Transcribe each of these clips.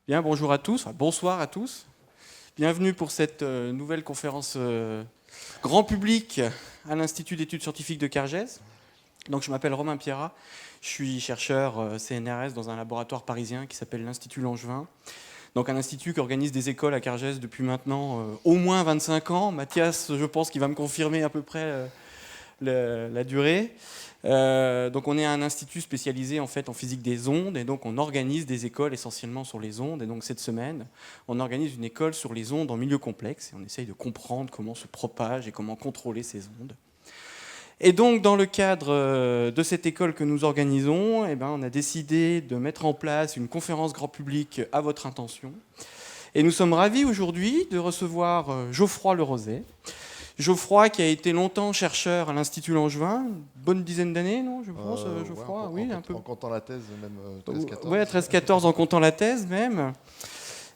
Bien, bonjour à tous, enfin, bonsoir à tous. Bienvenue pour cette nouvelle conférence grand public à l'Institut d'études scientifiques de Cargès. Donc, je m'appelle Romain Pierrat, je suis chercheur CNRS dans un laboratoire parisien qui s'appelle l'Institut Langevin. Donc, un institut qui organise des écoles à Cargès depuis maintenant au moins 25 ans. Mathias, je pense qu'il va me confirmer à peu près la durée. Donc on est un institut spécialisé en fait en physique des ondes et donc on organise des écoles essentiellement sur les ondes. Et donc cette semaine, on organise une école sur les ondes en milieu complexe et on essaye de comprendre comment se propagent et comment contrôler ces ondes. Et donc dans le cadre de cette école que nous organisons, on a décidé de mettre en place une conférence grand public à votre intention. Et nous sommes ravis aujourd'hui de recevoir Geoffroy Leroset. Geoffroy, qui a été longtemps chercheur à l'Institut Langevin, une bonne dizaine d'années, non, je pense, Geoffroy, ouais, oui, un peu. En comptant la thèse, même 13-14. Oui, 13-14 en comptant la thèse même.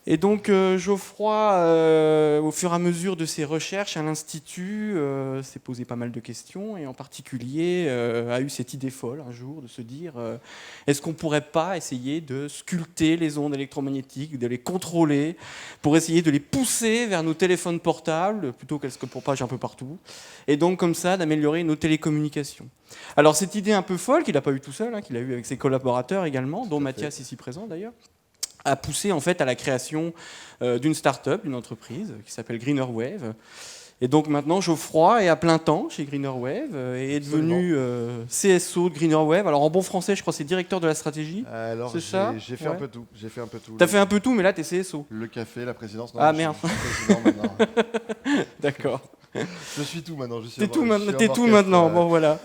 Et donc Geoffroy, au fur et à mesure de ses recherches à l'Institut, s'est posé pas mal de questions et en particulier a eu cette idée folle un jour de se dire est-ce qu'on ne pourrait pas essayer de sculpter les ondes électromagnétiques, de les contrôler pour essayer de les pousser vers nos téléphones portables plutôt qu'elles se propagent un peu partout et donc comme ça d'améliorer nos télécommunications. Alors cette idée un peu folle qu'il n'a pas eue tout seul, qu'il a eue avec ses collaborateurs également, dont Mathias ici présent d'ailleurs, a poussé en fait à la création d'une start-up, d'une entreprise qui s'appelle Greener Wave. Et donc maintenant, Geoffroy est à plein temps chez Greener Wave et est devenu CSO de Greener Wave. Alors en bon français, je crois que c'est directeur de la stratégie. Alors c'est ça j'ai fait un peu tout. T'as fait un peu tout, mais là, t'es CSO. Le café, la présidence. Non, Ah merde. Je suis président maintenant. D'accord. Je suis tout maintenant. T'es tout maintenant. Bon voilà.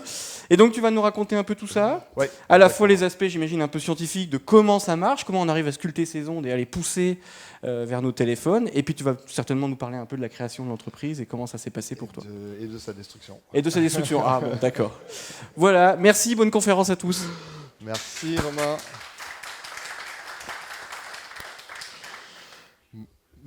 Et donc tu vas nous raconter un peu tout ça, ouais, à la fois les aspects, j'imagine, un peu scientifiques de comment ça marche, comment on arrive à sculpter ces ondes et à les pousser vers nos téléphones, et puis tu vas certainement nous parler un peu de la création de l'entreprise et comment ça s'est passé pour toi. Et de sa destruction. Et de sa destruction, ah bon, d'accord. Voilà, merci, bonne conférence à tous. Merci Romain.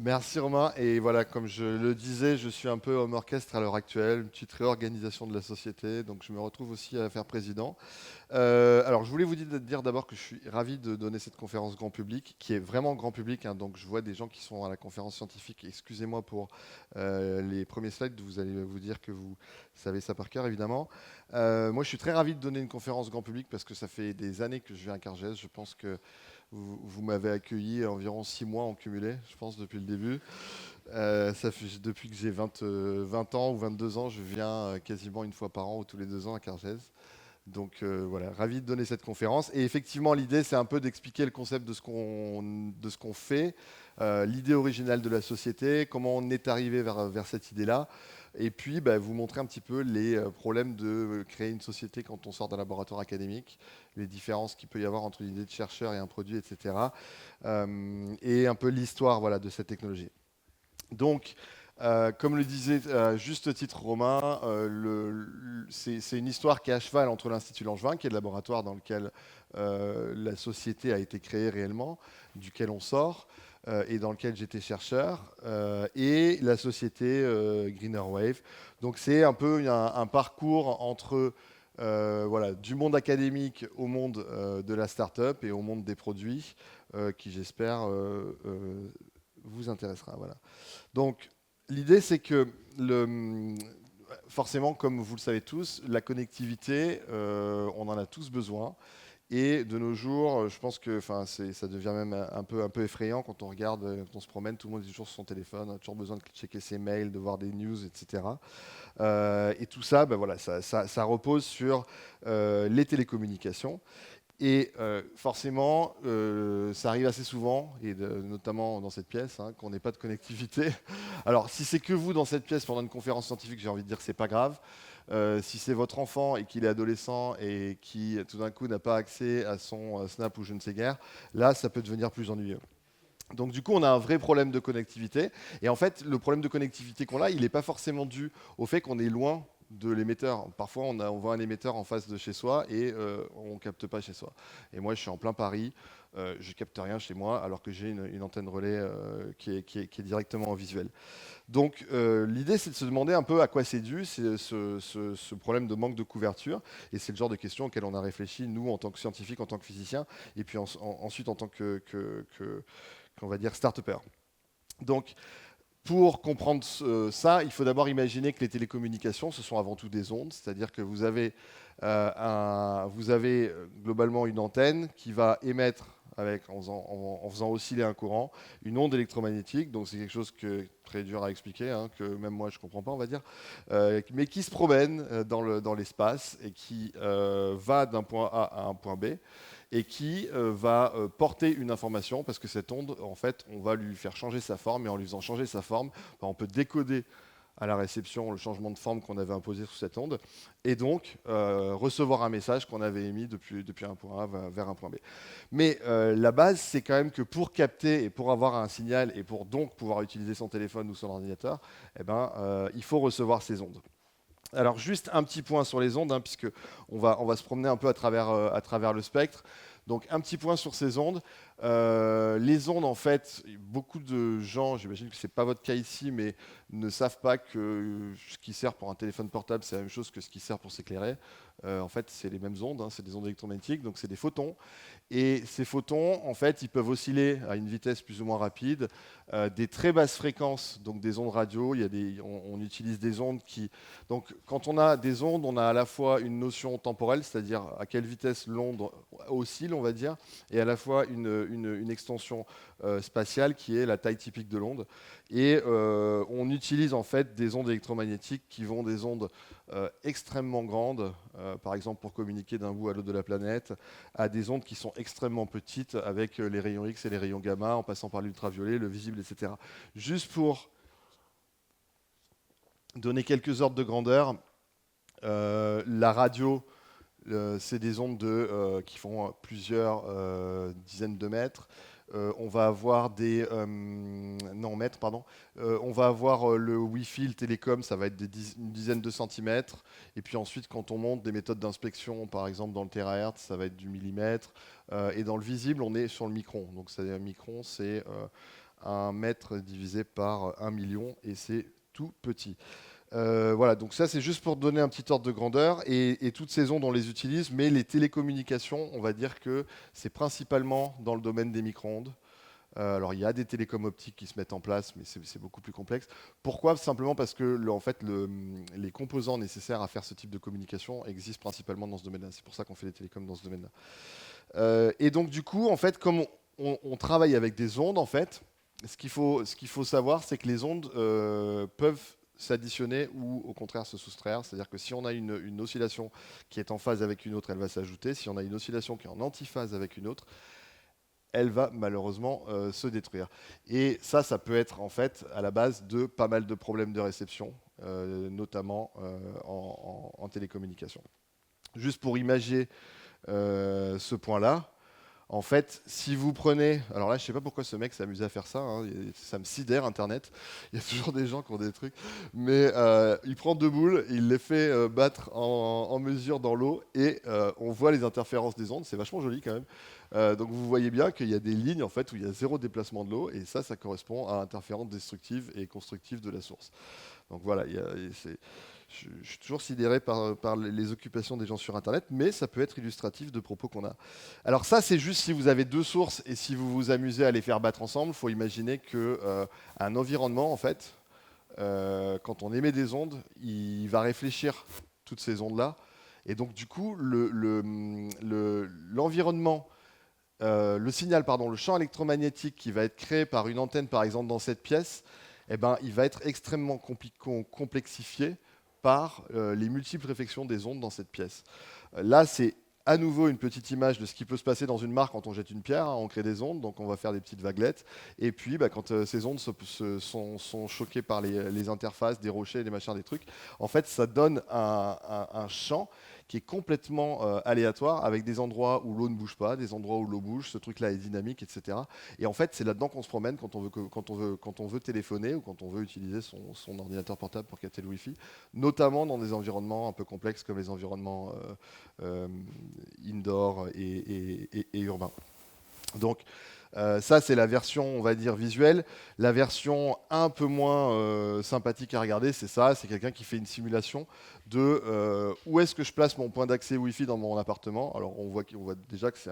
Merci Romain, et voilà, comme je le disais, je suis un peu homme orchestre à l'heure actuelle, une petite réorganisation de la société, donc je me retrouve aussi à faire président. Alors je voulais vous dire d'abord que je suis ravi de donner cette conférence grand public, qui est vraiment grand public, donc je vois des gens qui sont à la conférence scientifique, excusez-moi pour les premiers slides, vous allez vous dire que vous savez ça par cœur évidemment. Moi je suis très ravi de donner une conférence grand public parce que ça fait des années que je viens à Cargès, je pense que vous m'avez accueilli environ 6 mois en cumulé, je pense, depuis le début. Ça fait, depuis que j'ai 20 ans ou 22 ans, je viens quasiment une fois par an ou tous les 2 ans à Cargès. Donc voilà, ravi de donner cette conférence. Et effectivement, l'idée, c'est un peu d'expliquer le concept de ce qu'on fait, l'idée originale de la société, comment on est arrivé vers cette idée-là. Et puis, vous montrer un petit peu les problèmes de créer une société quand on sort d'un laboratoire académique, les différences qu'il peut y avoir entre l'idée de chercheur et un produit, etc. Et un peu l'histoire de cette technologie. Donc, comme le disait juste titre Romain, c'est une histoire qui est à cheval entre l'Institut Langevin, qui est le laboratoire dans lequel la société a été créée réellement, duquel on sort, et dans lequel j'étais chercheur, et la société Greener Wave. Donc c'est un peu un parcours entre du monde académique au monde de la start-up et au monde des produits, qui j'espère vous intéressera. Voilà. Donc l'idée c'est que forcément, comme vous le savez tous, la connectivité, on en a tous besoin. Et de nos jours, je pense que ça devient même un peu effrayant quand on regarde, quand on se promène, tout le monde est toujours sur son téléphone, on a toujours besoin de checker ses mails, de voir des news, etc. Et tout ça, ça repose sur les télécommunications. Et forcément, ça arrive assez souvent, et notamment dans cette pièce, qu'on n'ait pas de connectivité. Alors, si c'est que vous dans cette pièce pendant une conférence scientifique, j'ai envie de dire que c'est pas grave. Si c'est votre enfant et qu'il est adolescent et qui tout d'un coup n'a pas accès à son Snap ou je ne sais guère, là ça peut devenir plus ennuyeux. Donc du coup on a un vrai problème de connectivité, et en fait le problème de connectivité qu'on a, il n'est pas forcément dû au fait qu'on est loin de l'émetteur. Parfois on voit un émetteur en face de chez soi et on ne capte pas chez soi. Et moi je suis en plein Paris, je ne capte rien chez moi alors que j'ai une antenne relais qui est directement en visuel. Donc l'idée c'est de se demander un peu à quoi c'est dû ce problème de manque de couverture, et c'est le genre de questions auxquelles on a réfléchi nous en tant que scientifiques, en tant que physiciens, et puis ensuite en tant que qu'on va dire start-upers. Donc, pour comprendre ça, il faut d'abord imaginer que les télécommunications, ce sont avant tout des ondes, c'est-à-dire que vous avez globalement une antenne qui va émettre, en faisant osciller un courant, une onde électromagnétique. Donc c'est quelque chose que très dur à expliquer, hein, que même moi je ne comprends pas, on va dire, mais qui se promène dans l'espace et qui va d'un point A à un point B et qui va porter une information, parce que cette onde, en fait, on va lui faire changer sa forme, et en lui faisant changer sa forme, on peut décoder à la réception le changement de forme qu'on avait imposé sous cette onde, et donc recevoir un message qu'on avait émis depuis un point A vers un point B. Mais la base, c'est quand même que pour capter et pour avoir un signal, et pour donc pouvoir utiliser son téléphone ou son ordinateur, il faut recevoir ces ondes. Alors juste un petit point sur les ondes, hein, puisque on va se promener un peu à travers le spectre. Donc un petit point sur ces ondes. Les ondes, en fait, beaucoup de gens, j'imagine que ce n'est pas votre cas ici, mais ne savent pas que ce qui sert pour un téléphone portable, c'est la même chose que ce qui sert pour s'éclairer. En fait, c'est les mêmes ondes, hein, c'est des ondes électromagnétiques, donc c'est des photons. Et ces photons, en fait, ils peuvent osciller à une vitesse plus ou moins rapide, des très basses fréquences, donc des ondes radio. On utilise des ondes qui... Donc, quand on a des ondes, on a à la fois une notion temporelle, c'est-à-dire à quelle vitesse l'onde oscille, on va dire, et à la fois une extension spatiale qui est la taille typique de l'onde. Et on utilise en fait des ondes électromagnétiques qui vont des ondes extrêmement grandes, par exemple pour communiquer d'un bout à l'autre de la planète, à des ondes qui sont extrêmement petites avec les rayons X et les rayons gamma, en passant par l'ultraviolet, le visible, etc. Juste pour donner quelques ordres de grandeur, la radio, c'est des ondes qui font plusieurs dizaines de mètres. On va avoir mètres, pardon. On va avoir le Wi-Fi, le télécom, ça va être une dizaine de centimètres. Et puis ensuite, quand on monte des méthodes d'inspection, par exemple dans le terahertz, ça va être du millimètre. Et dans le visible, on est sur le micron. Donc un micron, c'est 1 mètre divisé par 1 million, et c'est tout petit. Voilà, donc ça c'est juste pour donner un petit ordre de grandeur, et toutes ces ondes on les utilise, mais les télécommunications, on va dire que c'est principalement dans le domaine des micro-ondes. Alors il y a des télécoms optiques qui se mettent en place, mais c'est beaucoup plus complexe. Pourquoi? Simplement parce que les composants nécessaires à faire ce type de communication existent principalement dans ce domaine-là. C'est pour ça qu'on fait des télécoms dans ce domaine-là. Et donc du coup, en fait, comme on travaille avec des ondes, en fait, ce qu'il faut savoir, c'est que les ondes peuvent s'additionner ou au contraire se soustraire. C'est-à-dire que si on a une oscillation qui est en phase avec une autre, elle va s'ajouter. Si on a une oscillation qui est en antiphase avec une autre, elle va malheureusement se détruire. Et ça peut être en fait à la base de pas mal de problèmes de réception, notamment en télécommunication. Juste pour imager ce point-là, en fait, si vous prenez... Alors là, je ne sais pas pourquoi ce mec s'est amusé à faire ça, hein, ça me sidère, Internet. Il y a toujours des gens qui ont des trucs. Mais il prend 2 boules, il les fait battre en mesure dans l'eau, et on voit les interférences des ondes. C'est vachement joli quand même. Donc vous voyez bien qu'il y a des lignes en fait, où il y a 0 déplacement de l'eau, et ça correspond à interférence destructive et constructive de la source. Donc voilà, je suis toujours sidéré par les occupations des gens sur Internet, mais ça peut être illustratif de propos qu'on a. Alors ça, c'est juste si vous avez 2 sources et si vous vous amusez à les faire battre ensemble. Il faut imaginer qu'un environnement, en fait, quand on émet des ondes, il va réfléchir toutes ces ondes-là. Et donc, du coup, l'environnement, le signal, pardon, le champ électromagnétique qui va être créé par une antenne, par exemple, dans cette pièce, il va être extrêmement complexifié par les multiples réflexions des ondes dans cette pièce. Là, c'est à nouveau une petite image de ce qui peut se passer dans une mare quand on jette une pierre, hein, on crée des ondes, donc on va faire des petites vaguelettes. Et puis, quand ces ondes sont choquées par les interfaces, des rochers, des machins, des trucs, en fait, ça donne un champ qui est complètement aléatoire, avec des endroits où l'eau ne bouge pas, des endroits où l'eau bouge, ce truc-là est dynamique, etc. Et en fait, c'est là-dedans qu'on se promène quand on veut téléphoner ou quand on veut utiliser son ordinateur portable pour capter le Wi-Fi, notamment dans des environnements un peu complexes comme les environnements indoor et urbains. Donc, Ça, c'est la version, on va dire, visuelle. La version un peu moins sympathique à regarder, c'est ça. C'est quelqu'un qui fait une simulation de où est-ce que je place mon point d'accès Wi-Fi dans mon appartement. Alors, on voit déjà que c'est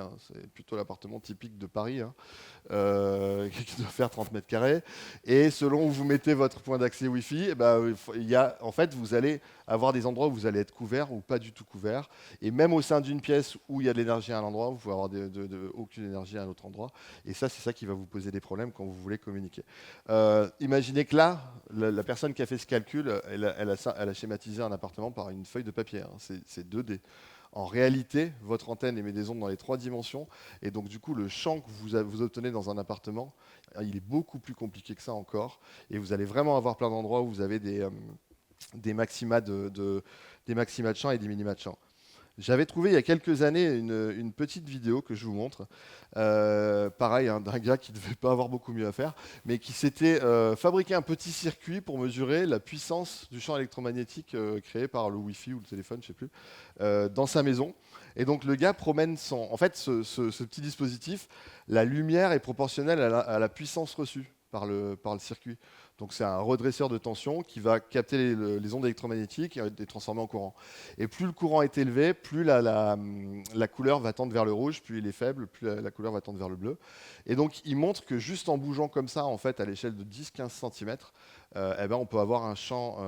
plutôt l'appartement typique de Paris, hein, qui doit faire 30 mètres carrés. Et selon où vous mettez votre point d'accès Wi-Fi, eh ben, en fait, vous allez avoir des endroits où vous allez être couvert ou pas du tout couvert. Et même au sein d'une pièce où il y a de l'énergie à un endroit, vous pouvez avoir aucune énergie à un autre endroit. Et ça, c'est ça qui va vous poser des problèmes quand vous voulez communiquer. Imaginez que là, la personne qui a fait ce calcul, elle a schématisé un appartement par une feuille de papier. Hein. C'est 2D. En réalité, votre antenne émet des ondes dans les 3 dimensions. Et donc, du coup, le champ que vous obtenez dans un appartement, il est beaucoup plus compliqué que ça encore. Et vous allez vraiment avoir plein d'endroits où vous avez des maxima des maxima de champ et des minima de champ. J'avais trouvé il y a quelques années une petite vidéo que je vous montre, pareil, hein, d'un gars qui ne devait pas avoir beaucoup mieux à faire, mais qui s'était fabriqué un petit circuit pour mesurer la puissance du champ électromagnétique créé par le Wi-Fi ou le téléphone, je ne sais plus, dans sa maison. Et donc le gars promène en fait, ce petit dispositif, la lumière est proportionnelle à la puissance reçue par le circuit. Donc c'est un redresseur de tension qui va capter les ondes électromagnétiques et les transformer en courant. Et plus le courant est élevé, plus la couleur va tendre vers le rouge, plus il est faible, plus la couleur va tendre vers le bleu. Et donc il montre que juste en bougeant comme ça, en fait, à l'échelle de 10-15 cm, eh ben, on peut avoir un champ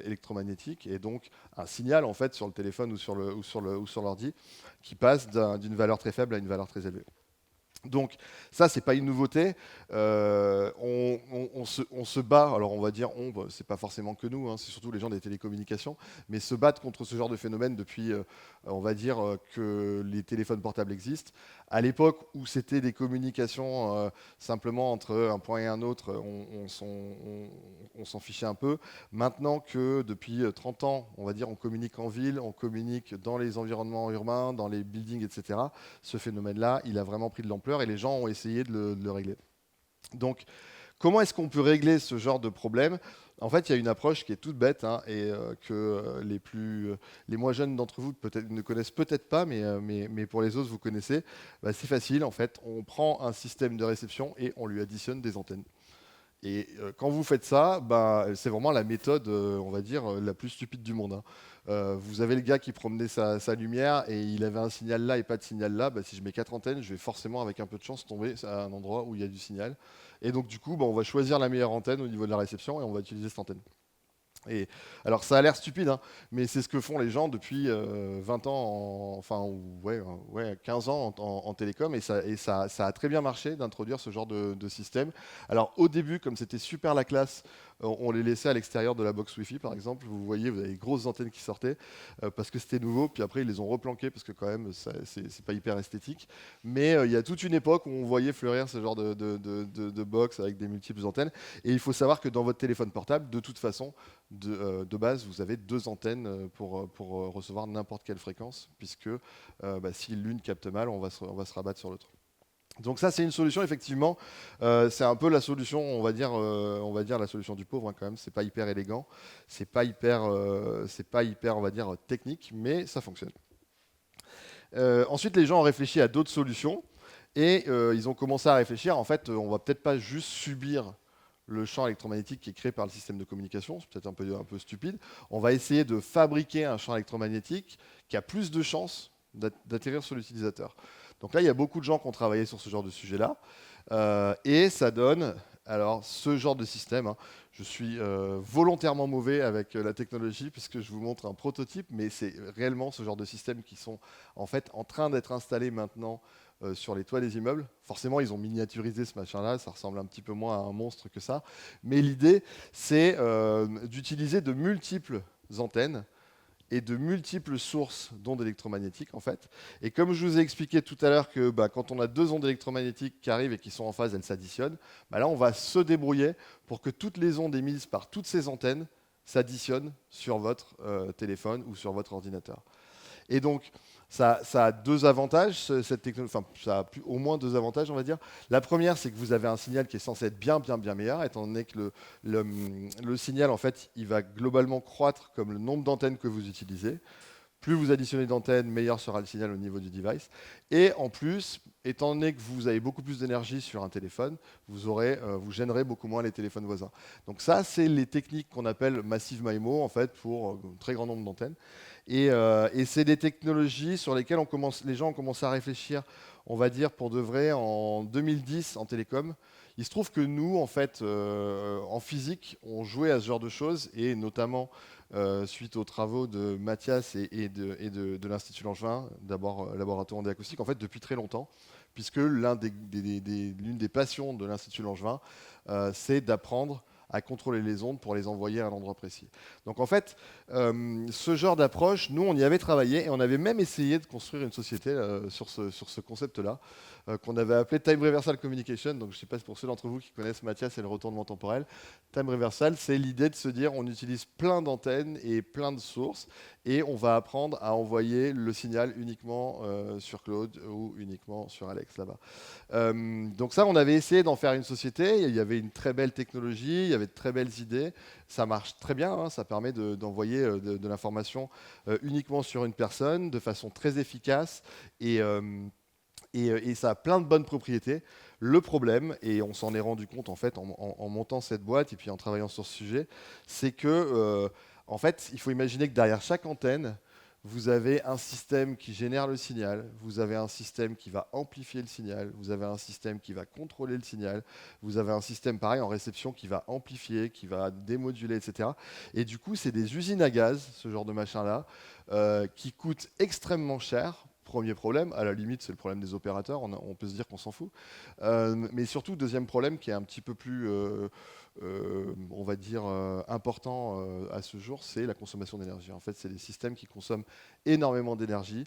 électromagnétique et donc un signal en fait sur le téléphone ou sur l'ordi qui passe d'une valeur très faible à une valeur très élevée. Donc ça, c'est pas une nouveauté. On se bat, alors on va dire c'est pas forcément que nous, hein, c'est surtout les gens des télécommunications, mais se battent contre ce genre de phénomène depuis, on va dire, que les téléphones portables existent. À l'époque où c'était des communications simplement entre un point et un autre, on s'en fichait un peu. Maintenant que depuis 30 ans, on va dire, on communique en ville, on communique dans les environnements urbains, dans les buildings, etc., ce phénomène-là, il a vraiment pris de l'ampleur et les gens ont essayé de le régler. Donc, comment est-ce qu'on peut régler ce genre de problème ? En fait, il y a une approche qui est toute bête hein, et que les moins jeunes d'entre vous ne connaissent peut-être pas, mais pour les autres, vous connaissez. Bah, c'est facile, en fait. On prend un système de réception et on lui additionne des antennes. Et quand vous faites ça, bah, c'est vraiment la méthode, on va dire, la plus stupide du monde. Hein. Vous avez le gars qui promenait sa lumière et il avait un signal là et pas de signal là. Bah, si je mets 4 antennes, je vais forcément, avec un peu de chance, tomber à un endroit où il y a du signal. Et donc, du coup, bah, on va choisir la meilleure antenne au niveau de la réception et on va utiliser cette antenne. Et alors ça a l'air stupide, hein, mais c'est ce que font les gens depuis 20 ans, 15 ans en télécom, et ça a très bien marché d'introduire ce genre de système. Alors au début, comme c'était super la classe, on les laissait à l'extérieur de la box Wi-Fi par exemple. Vous voyez, vous avez des grosses antennes qui sortaient parce que c'était nouveau, puis après ils les ont replanquées parce que quand même c'est pas hyper esthétique. Mais il y a toute une époque où on voyait fleurir ce genre de box avec des multiples antennes. Et il faut savoir que dans votre téléphone portable, de toute façon, de base, vous avez 2 antennes pour recevoir n'importe quelle fréquence, puisque si l'une capte mal, on va se rabattre sur l'autre. Donc ça, c'est une solution, effectivement. C'est un peu la solution, on va dire la solution du pauvre, hein, quand même. C'est pas hyper élégant, c'est pas hyper, on va dire, technique, mais ça fonctionne. Ensuite, les gens ont réfléchi à d'autres solutions, et ils ont commencé à réfléchir. En fait, on va peut-être pas juste subir le champ électromagnétique qui est créé par le système de communication, c'est peut-être un peu stupide. On va essayer de fabriquer un champ électromagnétique qui a plus de chances d'atterrir sur l'utilisateur. Donc là, il y a beaucoup de gens qui ont travaillé sur ce genre de sujet-là. Et ça donne alors ce genre de système. Hein. Je suis volontairement mauvais avec la technologie puisque je vous montre un prototype, mais c'est réellement ce genre de système qui sont en fait en train d'être installés maintenant sur les toits des immeubles. Forcément, ils ont miniaturisé ce machin-là, ça ressemble un petit peu moins à un monstre que ça. Mais l'idée, c'est d'utiliser de multiples antennes et de multiples sources d'ondes électromagnétiques, en fait. Et comme je vous ai expliqué tout à l'heure que quand on a 2 ondes électromagnétiques qui arrivent et qui sont en phase, elles s'additionnent, là, on va se débrouiller pour que toutes les ondes émises par toutes ces antennes s'additionnent sur votre téléphone ou sur votre ordinateur. Et donc, ça a 2 avantages, cette technologie, enfin, ça a au moins 2 avantages, on va dire. La première, c'est que vous avez un signal qui est censé être bien meilleur, étant donné que le signal, en fait, il va globalement croître comme le nombre d'antennes que vous utilisez. Plus vous additionnez d'antennes, meilleur sera le signal au niveau du device. Et en plus, étant donné que vous avez beaucoup plus d'énergie sur un téléphone, vous gênerez beaucoup moins les téléphones voisins. Donc ça, c'est les techniques qu'on appelle Massive MIMO, en fait, pour un très grand nombre d'antennes. Et c'est des technologies sur lesquelles les gens ont commencé à réfléchir, on va dire, pour de vrai, en 2010 en télécom. Il se trouve que nous, en fait, en physique, on jouait à ce genre de choses, et notamment suite aux travaux de Mathias et de l'Institut Langevin, d'abord laboratoire en acoustique, en fait, depuis très longtemps, puisque l'une des passions de l'Institut Langevin, c'est d'apprendre à contrôler les ondes pour les envoyer à un endroit précis. Donc en fait, ce genre d'approche, nous, on y avait travaillé et on avait même essayé de construire une société sur ce concept-là, qu'on avait appelé Time Reversal Communication. Donc je ne sais pas si pour ceux d'entre vous qui connaissent Mathias et le retournement temporel, Time Reversal, c'est l'idée de se dire on utilise plein d'antennes et plein de sources et on va apprendre à envoyer le signal uniquement sur Claude ou uniquement sur Alex là-bas. Donc ça, on avait essayé d'en faire une société. Il y avait une très belle technologie, il y avait de très belles idées. Ça marche très bien, hein, ça permet d'envoyer de l'information uniquement sur une personne de façon très efficace et ça a plein de bonnes propriétés. Le problème, et on s'en est rendu compte en fait en montant cette boîte et puis en travaillant sur ce sujet, c'est que en fait, il faut imaginer que derrière chaque antenne, vous avez un système qui génère le signal, vous avez un système qui va amplifier le signal, vous avez un système qui va contrôler le signal, vous avez un système pareil en réception qui va amplifier, qui va démoduler, etc. Et du coup, c'est des usines à gaz, ce genre de machin-là, qui coûtent extrêmement cher. Premier problème, à la limite, c'est le problème des opérateurs, on peut se dire qu'on s'en fout. Mais surtout, deuxième problème qui est un petit peu plus, on va dire, important à ce jour, c'est la consommation d'énergie. En fait, c'est des systèmes qui consomment énormément d'énergie.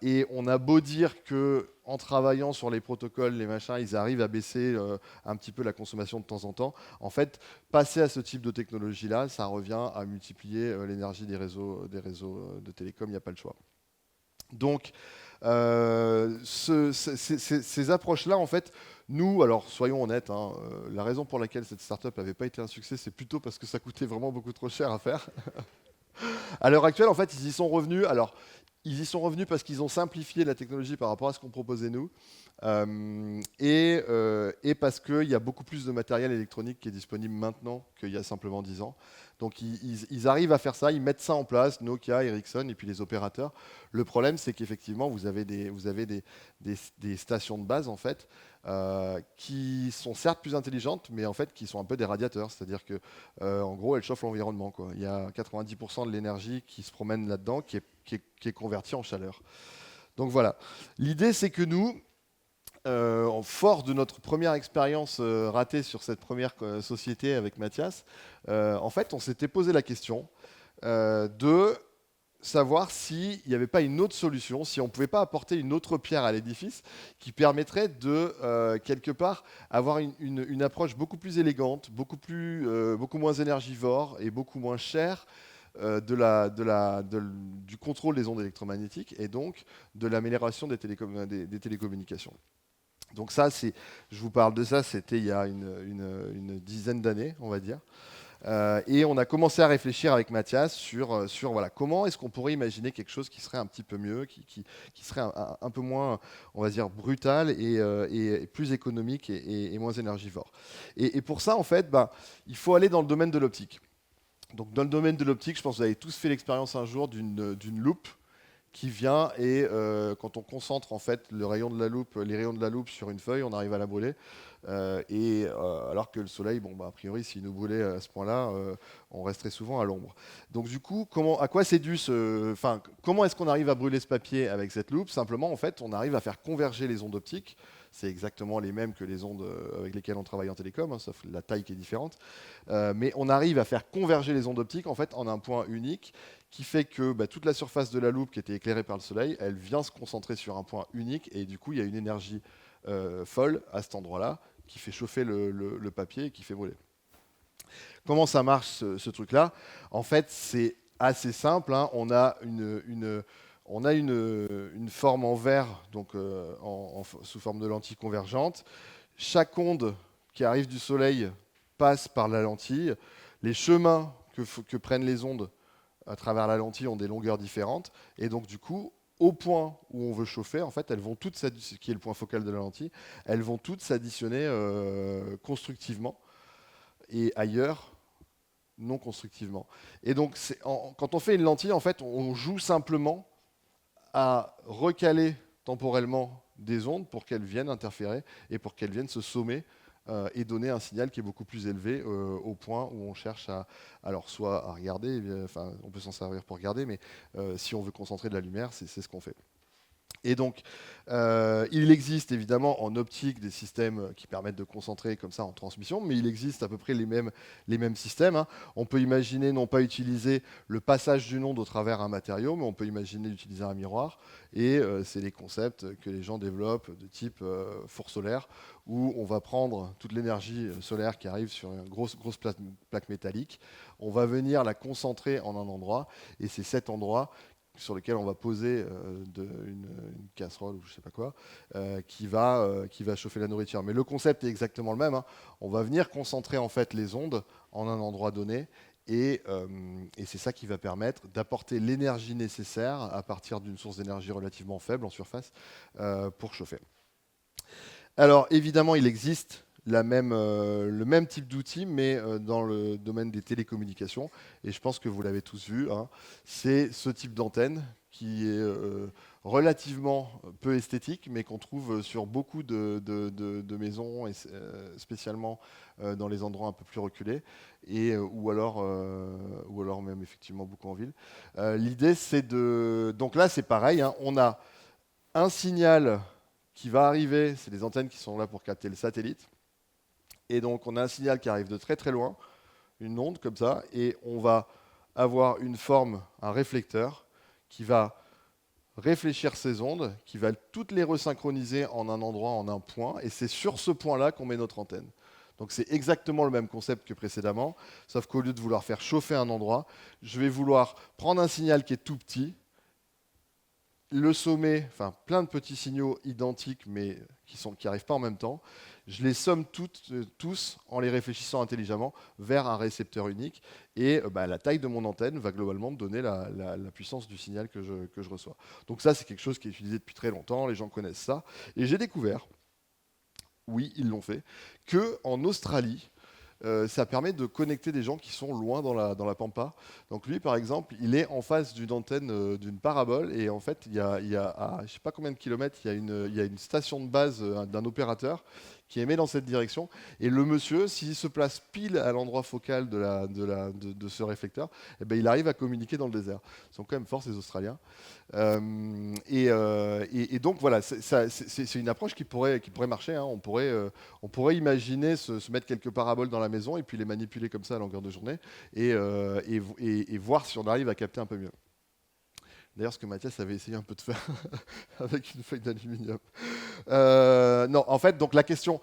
Et on a beau dire qu'en travaillant sur les protocoles, les machins, ils arrivent à baisser un petit peu la consommation de temps en temps. En fait, passer à ce type de technologie-là, ça revient à multiplier l'énergie des réseaux de télécom, il n'y a pas le choix. Donc, ces approches-là, en fait, nous, alors soyons honnêtes, hein, la raison pour laquelle cette startup n'avait pas été un succès, c'est plutôt parce que ça coûtait vraiment beaucoup trop cher à faire. À l'heure actuelle, en fait, ils y sont revenus. Alors, ils y sont revenus parce qu'ils ont simplifié la technologie par rapport à ce qu'on proposait nous, et parce qu'il y a beaucoup plus de matériel électronique qui est disponible maintenant qu'il y a simplement 10 ans. Donc ils arrivent à faire ça, ils mettent ça en place, Nokia, Ericsson et puis les opérateurs. Le problème, c'est qu'effectivement, vous avez des stations de base en fait, qui sont certes plus intelligentes, mais en fait qui sont un peu des radiateurs. C'est-à-dire que, en gros, elles chauffent l'environnement, quoi. Il y a 90% de l'énergie qui se promène là-dedans, qui est convertie en chaleur. Donc voilà. L'idée, c'est que nous, fort de notre première expérience ratée sur cette première société avec Mathias, en fait, on s'était posé la question de savoir s'il n'y avait pas une autre solution, si on ne pouvait pas apporter une autre pierre à l'édifice qui permettrait de, quelque part, avoir une approche beaucoup plus élégante, beaucoup moins énergivore et beaucoup moins chère du contrôle des ondes électromagnétiques et donc de l'amélioration des télécommunications. Donc ça, je vous parle de ça, c'était il y a une dizaine d'années, on va dire. Et on a commencé à réfléchir avec Mathias sur voilà, comment est-ce qu'on pourrait imaginer quelque chose qui serait un petit peu mieux, qui serait un peu moins, on va dire, brutal et plus économique et moins énergivore. Et pour ça, en fait, il faut aller dans le domaine de l'optique. Donc dans le domaine de l'optique, je pense que vous avez tous fait l'expérience un jour d'une loupe qui vient et quand on concentre en fait les rayons de la loupe sur une feuille, on arrive à la brûler. Alors que le soleil, a priori, s'il nous brûlait à ce point-là, on resterait souvent à l'ombre. Donc du coup, comment est-ce qu'on arrive à brûler ce papier avec cette loupe? Simplement, en fait, on arrive à faire converger les ondes optiques. C'est exactement les mêmes que les ondes avec lesquelles on travaille en télécom, hein, sauf la taille qui est différente. Mais on arrive à faire converger les ondes optiques en fait en un point unique qui fait que toute la surface de la loupe qui était éclairée par le soleil, elle vient se concentrer sur un point unique et du coup il y a une énergie folle à cet endroit-là qui fait chauffer le papier et qui fait brûler. Comment ça marche ce truc-là? En fait, c'est assez simple, hein. On a une forme en verre, donc sous forme de lentille convergente. Chaque onde qui arrive du soleil passe par la lentille. Les chemins que prennent les ondes à travers la lentille ont des longueurs différentes. Et donc, du coup, au point où on veut chauffer, en fait, elles vont toutes ce qui est le point focal de la lentille, elles vont toutes s'additionner constructivement et ailleurs non constructivement. Et donc, quand on fait une lentille, en fait, on joue simplement à recaler temporellement des ondes pour qu'elles viennent interférer et pour qu'elles viennent se sommer et donner un signal qui est beaucoup plus élevé au point où on cherche alors soit à regarder, enfin on peut s'en servir pour regarder, mais si on veut concentrer de la lumière, c'est ce qu'on fait. Et donc, il existe évidemment en optique des systèmes qui permettent de concentrer comme ça en transmission, mais il existe à peu près les mêmes systèmes, hein. On peut imaginer non pas utiliser le passage d'une onde au travers un matériau, mais on peut imaginer utiliser un miroir. Et c'est les concepts que les gens développent de type four solaire, où on va prendre toute l'énergie solaire qui arrive sur une grosse plaque métallique, on va venir la concentrer en un endroit, et c'est cet endroit sur lequel on va poser une casserole ou je sais pas quoi, qui va chauffer la nourriture. Mais le concept est exactement le même, hein. On va venir concentrer en fait les ondes en un endroit donné, et c'est ça qui va permettre d'apporter l'énergie nécessaire à partir d'une source d'énergie relativement faible en surface pour chauffer. Alors évidemment, il existe le même type d'outil, mais dans le domaine des télécommunications. Et je pense que vous l'avez tous vu, hein. C'est ce type d'antenne qui est relativement peu esthétique, mais qu'on trouve sur beaucoup de maisons, et spécialement dans les endroits un peu plus reculés, et, ou alors même effectivement beaucoup en ville. L'idée, c'est de... Donc là, c'est pareil, hein. On a un signal qui va arriver, c'est des antennes qui sont là pour capter le satellite. Et donc on a un signal qui arrive de très très loin, une onde comme ça, et on va avoir une forme, un réflecteur, qui va réfléchir ces ondes, qui va toutes les resynchroniser en un endroit, en un point, et c'est sur ce point-là qu'on met notre antenne. Donc c'est exactement le même concept que précédemment, sauf qu'au lieu de vouloir faire chauffer un endroit, je vais vouloir prendre un signal qui est tout petit, le sommet, enfin plein de petits signaux identiques mais qui n'arrivent pas en même temps, je les somme tous en les réfléchissant intelligemment vers un récepteur unique, et la taille de mon antenne va globalement me donner la puissance du signal que je reçois. Donc ça, c'est quelque chose qui est utilisé depuis très longtemps, les gens connaissent ça, et j'ai découvert, oui ils l'ont fait, qu'en Australie, ça permet de connecter des gens qui sont loin dans la pampa. Donc lui, par exemple, il est en face d'une antenne, d'une parabole, et en fait, il y a à je ne sais pas combien de kilomètres, il y a une station de base d'un opérateur qui émet dans cette direction. Et le monsieur, s'il se place pile à l'endroit focal de ce réflecteur, eh ben, il arrive à communiquer dans le désert. Ils sont quand même forts, ces Australiens. Et donc voilà, c'est une approche qui pourrait marcher, hein. On pourrait imaginer se mettre quelques paraboles dans la maison et puis les manipuler comme ça à longueur de journée, et voir si on arrive à capter un peu mieux. D'ailleurs, ce que Mathias avait essayé un peu de faire avec une feuille d'aluminium. Non, en fait, donc la question,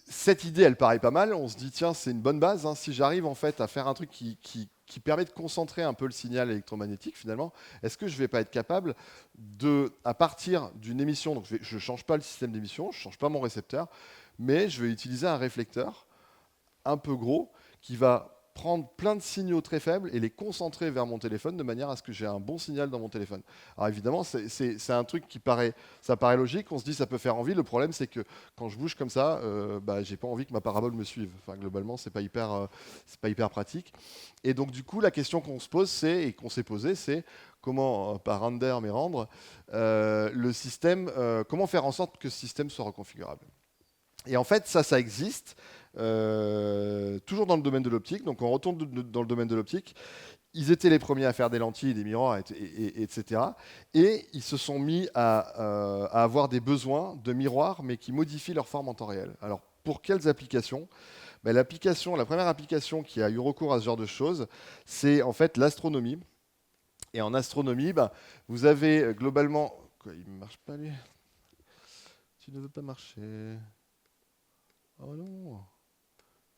cette idée, elle paraît pas mal. On se dit, tiens, c'est une bonne base, hein. Si j'arrive en fait à faire un truc qui permet de concentrer un peu le signal électromagnétique, finalement, est-ce que je ne vais pas être capable à partir d'une émission, donc je ne change pas le système d'émission, je ne change pas mon récepteur, mais je vais utiliser un réflecteur un peu gros qui va prendre plein de signaux très faibles et les concentrer vers mon téléphone de manière à ce que j'ai un bon signal dans mon téléphone. Alors évidemment, c'est un truc ça paraît logique, on se dit ça peut faire envie. Le problème, c'est que quand je bouge comme ça, j'ai pas envie que ma parabole me suive. Enfin, globalement, c'est pas hyper pratique. Et donc du coup, la question qu'on se pose, et qu'on s'est posé, c'est comment, par render mais rendre, le système, comment faire en sorte que ce système soit reconfigurable. Et en fait, ça existe, toujours dans le domaine de l'optique. Donc on retourne dans le domaine de l'optique. Ils étaient les premiers à faire des lentilles, des miroirs, etc. Et ils se sont mis à avoir des besoins de miroirs, mais qui modifient leur forme en temps réel. Alors pour quelles applications ? La première application qui a eu recours à ce genre de choses, c'est en fait l'astronomie. Et en astronomie, vous avez globalement... Quoi, il ne marche pas lui ? Tu ne veux pas marcher. Oh non,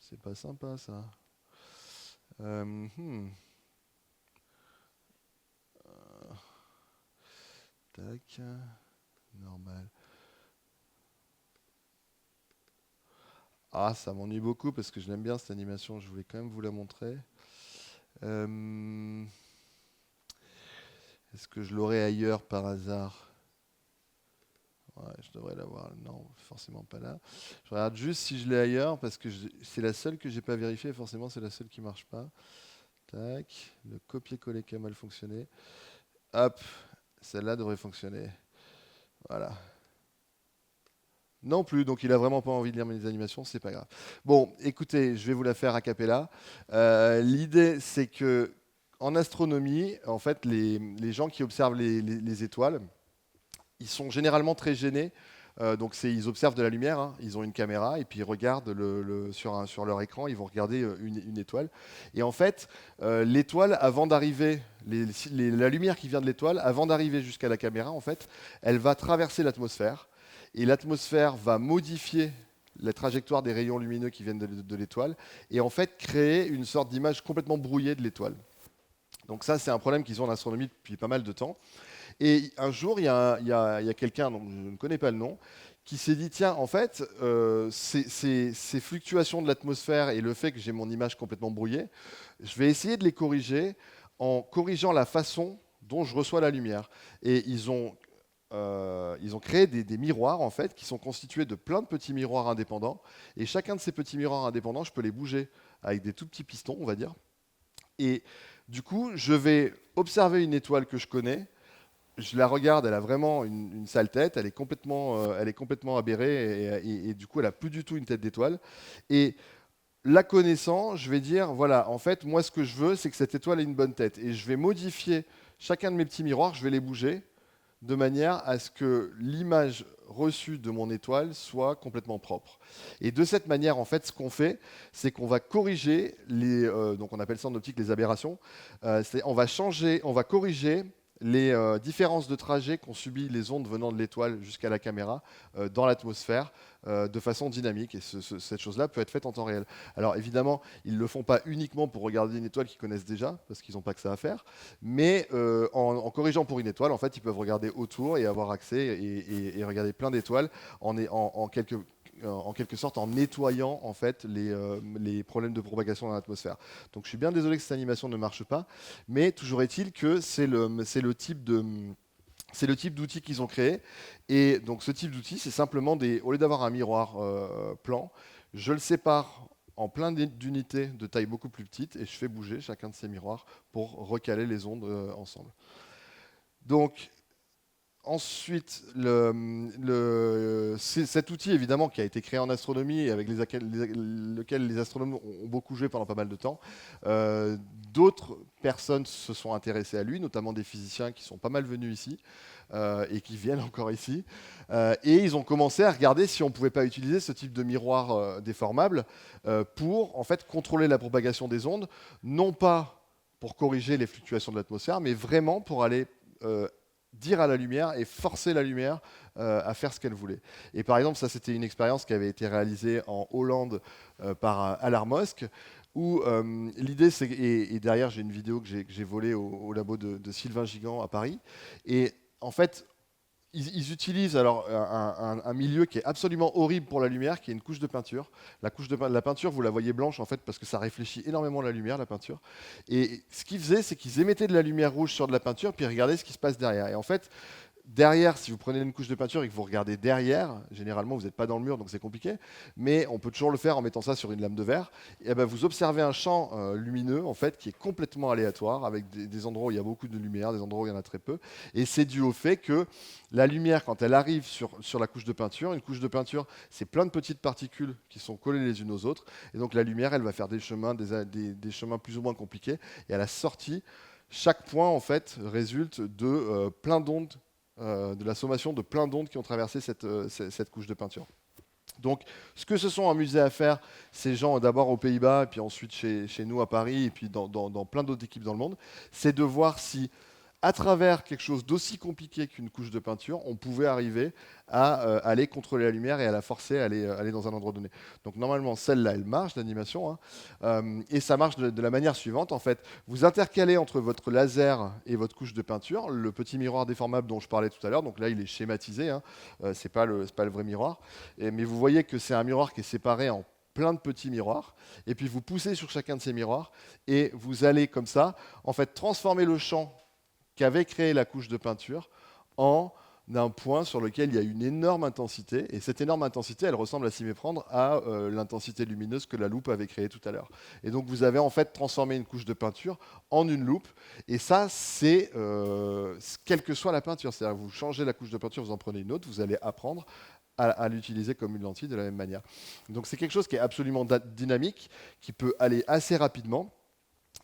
c'est pas sympa ça. Euh, Tac, normal. Ah, ça m'ennuie beaucoup parce que je l'aime bien cette animation, je voulais quand même vous la montrer. Est-ce que je l'aurai ailleurs par hasard? Ouais, je devrais l'avoir. Non, forcément pas là. Je regarde juste si je l'ai ailleurs parce que c'est la seule que j'ai pas vérifiée. Forcément, c'est la seule qui marche pas. Tac. Le copier-coller qui a mal fonctionné. Hop. Celle-là devrait fonctionner. Voilà. Non plus, donc il a vraiment pas envie de lire mes animations, c'est pas grave. Bon, écoutez, je vais vous la faire a cappella. L'idée, c'est que en astronomie, en fait, les gens qui observent les étoiles, ils sont généralement très gênés. Donc ils observent de la lumière, hein. Ils ont une caméra et puis ils regardent sur leur écran, ils vont regarder une étoile. Et en fait, l'étoile, avant d'arriver, la lumière qui vient de l'étoile, avant d'arriver jusqu'à la caméra, en fait, elle va traverser l'atmosphère. Et l'atmosphère va modifier la trajectoire des rayons lumineux qui viennent de l'étoile et en fait créer une sorte d'image complètement brouillée de l'étoile. Donc ça, c'est un problème qu'ils ont en astronomie depuis pas mal de temps. Et un jour, il y a quelqu'un, dont je ne connais pas le nom, qui s'est dit, tiens, en fait, ces fluctuations de l'atmosphère et le fait que j'ai mon image complètement brouillée, je vais essayer de les corriger en corrigeant la façon dont je reçois la lumière. Et ils ont créé des miroirs, en fait, qui sont constitués de plein de petits miroirs indépendants. Et chacun de ces petits miroirs indépendants, je peux les bouger avec des tout petits pistons, on va dire. Et du coup, je vais observer une étoile que je connais. Je la regarde, elle a vraiment une sale tête, elle est complètement aberrée et du coup, elle n'a plus du tout une tête d'étoile. Et la connaissant, je vais dire, voilà, en fait, moi, ce que je veux, c'est que cette étoile ait une bonne tête. Et je vais modifier chacun de mes petits miroirs, je vais les bouger de manière à ce que l'image reçue de mon étoile soit complètement propre. Et de cette manière, en fait, ce qu'on fait, c'est qu'on va corriger donc on appelle ça en optique les aberrations. On va corriger les différences de trajet qu'ont subi les ondes venant de l'étoile jusqu'à la caméra dans l'atmosphère de façon dynamique. Et cette chose-là peut être faite en temps réel. Alors évidemment, ils ne le font pas uniquement pour regarder une étoile qu'ils connaissent déjà, parce qu'ils n'ont pas que ça à faire, mais en corrigeant pour une étoile, en fait, ils peuvent regarder autour et avoir accès et regarder plein d'étoiles en quelque sorte en nettoyant en fait les problèmes de propagation dans l'atmosphère. Donc je suis bien désolé que cette animation ne marche pas, mais toujours est-il que c'est le type d'outil qu'ils ont créé. Et donc ce type d'outil, c'est simplement au lieu d'avoir un miroir plan, je le sépare en plein d'unités de taille beaucoup plus petite et je fais bouger chacun de ces miroirs pour recaler les ondes ensemble. Donc ensuite, cet outil, évidemment, qui a été créé en astronomie et avec lequel les astronomes ont beaucoup joué pendant pas mal de temps, d'autres personnes se sont intéressées à lui, notamment des physiciens qui sont pas mal venus ici et qui viennent encore ici. Et ils ont commencé à regarder si on ne pouvait pas utiliser ce type de miroir déformable pour en fait, contrôler la propagation des ondes, non pas pour corriger les fluctuations de l'atmosphère, mais vraiment pour aller dire à la lumière et forcer la lumière à faire ce qu'elle voulait. Et par exemple, ça c'était une expérience qui avait été réalisée en Hollande par Alarmosc, où l'idée c'est, et derrière j'ai une vidéo que j'ai volée au labo de Sylvain Gigant à Paris, et en fait, ils utilisent alors un milieu qui est absolument horrible pour la lumière, qui est une couche de peinture. La peinture, vous la voyez blanche en fait parce que ça réfléchit énormément la lumière, la peinture. Et ce qu'ils faisaient, c'est qu'ils émettaient de la lumière rouge sur de la peinture, puis ils regardaient ce qui se passe derrière. Et en fait, derrière, si vous prenez une couche de peinture et que vous regardez derrière, généralement vous n'êtes pas dans le mur donc c'est compliqué, mais on peut toujours le faire en mettant ça sur une lame de verre. Et ben, vous observez un champ lumineux en fait qui est complètement aléatoire avec des endroits où il y a beaucoup de lumière, des endroits où il y en a très peu. Et c'est dû au fait que la lumière, quand elle arrive sur la couche de peinture, une couche de peinture, c'est plein de petites particules qui sont collées les unes aux autres. Et donc la lumière, elle va faire des chemins plus ou moins compliqués. Et à la sortie, chaque point en fait résulte de plein d'ondes de la sommation de plein d'ondes qui ont traversé cette couche de peinture. Donc, ce que se sont amusés à faire ces gens, d'abord aux Pays-Bas, et puis ensuite chez nous à Paris, et puis dans plein d'autres équipes dans le monde, c'est de voir si, à travers quelque chose d'aussi compliqué qu'une couche de peinture, on pouvait arriver à aller contrôler la lumière et à la forcer à aller dans un endroit donné. Donc normalement, celle-là, elle marche, l'animation, hein, et ça marche de la manière suivante. En fait, vous intercalez entre votre laser et votre couche de peinture le petit miroir déformable dont je parlais tout à l'heure. Donc là, il est schématisé, hein, c'est pas le vrai miroir. Mais vous voyez que c'est un miroir qui est séparé en plein de petits miroirs, et puis vous poussez sur chacun de ces miroirs, et vous allez comme ça, en fait, transformer le champ qu'avait créé la couche de peinture en un point sur lequel il y a une énorme intensité, et cette énorme intensité, elle ressemble à s'y méprendre à l'intensité lumineuse que la loupe avait créée tout à l'heure. Et donc vous avez en fait transformé une couche de peinture en une loupe, et ça c'est quelle que soit la peinture, c'est-à-dire vous changez la couche de peinture, vous en prenez une autre, vous allez apprendre à l'utiliser comme une lentille de la même manière. Donc c'est quelque chose qui est absolument dynamique, qui peut aller assez rapidement,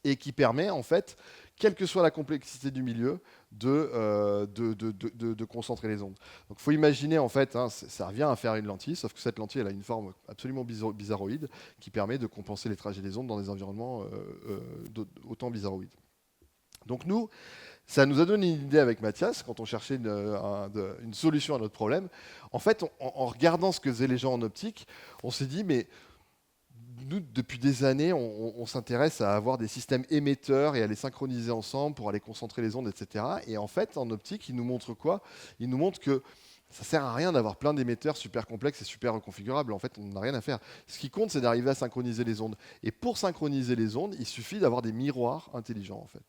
et qui permet en fait, quelle que soit la complexité du milieu, de concentrer les ondes. Donc il faut imaginer en fait, hein, ça revient à faire une lentille, sauf que cette lentille elle a une forme absolument bizarroïde qui permet de compenser les trajets des ondes dans des environnements autant bizarroïdes. Donc nous, ça nous a donné une idée avec Mathias, quand on cherchait une solution à notre problème. En fait, en regardant ce que faisaient les gens en optique, on s'est dit, mais nous, depuis des années, on s'intéresse à avoir des systèmes émetteurs et à les synchroniser ensemble pour aller concentrer les ondes, etc. Et en fait, en optique, il nous montre quoi? Il nous montre que ça sert à rien d'avoir plein d'émetteurs super complexes et super reconfigurables. En fait, on n'a rien à faire. Ce qui compte, c'est d'arriver à synchroniser les ondes. Et pour synchroniser les ondes, il suffit d'avoir des miroirs intelligents, en fait.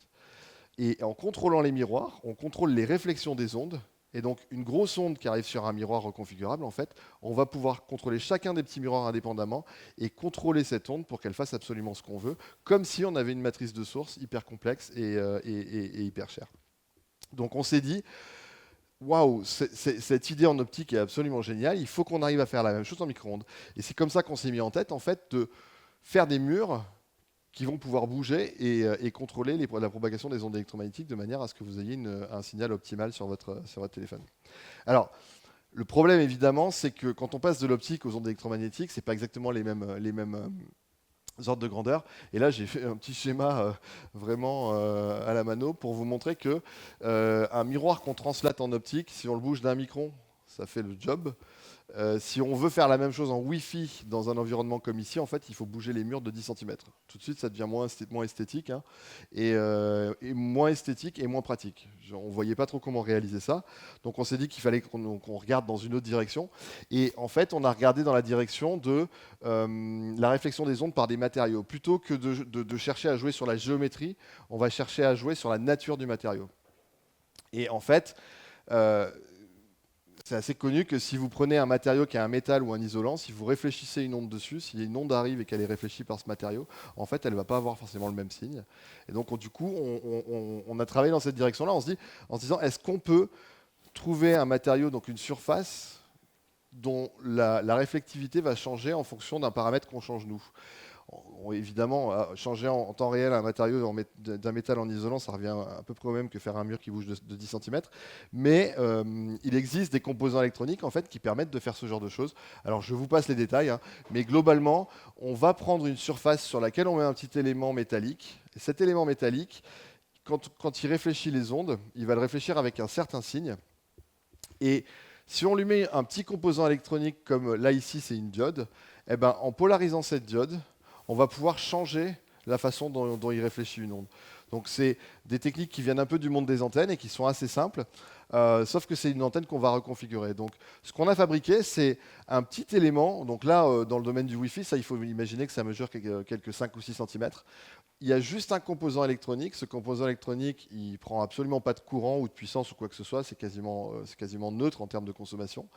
Et en contrôlant les miroirs, on contrôle les réflexions des ondes. Et donc, une grosse onde qui arrive sur un miroir reconfigurable, en fait, on va pouvoir contrôler chacun des petits miroirs indépendamment et contrôler cette onde pour qu'elle fasse absolument ce qu'on veut, comme si on avait une matrice de source hyper complexe et hyper chère. Donc, on s'est dit, waouh, cette idée en optique est absolument géniale, il faut qu'on arrive à faire la même chose en micro-ondes. Et c'est comme ça qu'on s'est mis en tête, en fait, de faire des murs qui vont pouvoir bouger et contrôler la propagation des ondes électromagnétiques de manière à ce que vous ayez un signal optimal sur votre téléphone. Alors, le problème, évidemment, c'est que quand on passe de l'optique aux ondes électromagnétiques, ce n'est pas exactement les mêmes ordres de grandeur. Et là, j'ai fait un petit schéma vraiment à la mano pour vous montrer que un miroir qu'on translate en optique, si on le bouge d'un micron, ça fait le job. Si on veut faire la même chose en Wi-Fi dans un environnement comme ici, en fait, il faut bouger les murs de 10 cm. Tout de suite, ça devient moins esthétique, hein, et moins esthétique et moins pratique. On ne voyait pas trop comment réaliser ça. Donc on s'est dit qu'il fallait qu'on regarde dans une autre direction. Et en fait, on a regardé dans la direction de la réflexion des ondes par des matériaux. Plutôt que de chercher à jouer sur la géométrie, on va chercher à jouer sur la nature du matériau. Et en fait, c'est assez connu que si vous prenez un matériau qui est un métal ou un isolant, si vous réfléchissez une onde dessus, si une onde arrive et qu'elle est réfléchie par ce matériau, en fait, elle ne va pas avoir forcément le même signe. Et donc, du coup, on a travaillé dans cette direction-là en se disant, est-ce qu'on peut trouver un matériau, donc une surface, dont la réflectivité va changer en fonction d'un paramètre qu'on change nous? Évidemment, changer en temps réel un matériau d'un métal en isolant, ça revient à peu près au même que faire un mur qui bouge de 10 cm. Mais il existe des composants électroniques en fait, qui permettent de faire ce genre de choses. Alors je vous passe les détails, hein, mais globalement, on va prendre une surface sur laquelle on met un petit élément métallique. Et cet élément métallique, quand il réfléchit les ondes, il va le réfléchir avec un certain signe. Et si on lui met un petit composant électronique, comme là ici c'est une diode, eh ben, en polarisant cette diode, on va pouvoir changer la façon dont il réfléchit une onde. Donc c'est des techniques qui viennent un peu du monde des antennes et qui sont assez simples, sauf que c'est une antenne qu'on va reconfigurer. Donc ce qu'on a fabriqué, c'est un petit élément. Donc là, dans le domaine du Wi-Fi, ça, il faut imaginer que ça mesure quelques 5 ou 6 cm. Il y a juste un composant électronique. Ce composant électronique, il prend absolument pas de courant ou de puissance ou quoi que ce soit. C'est quasiment neutre en termes de consommation.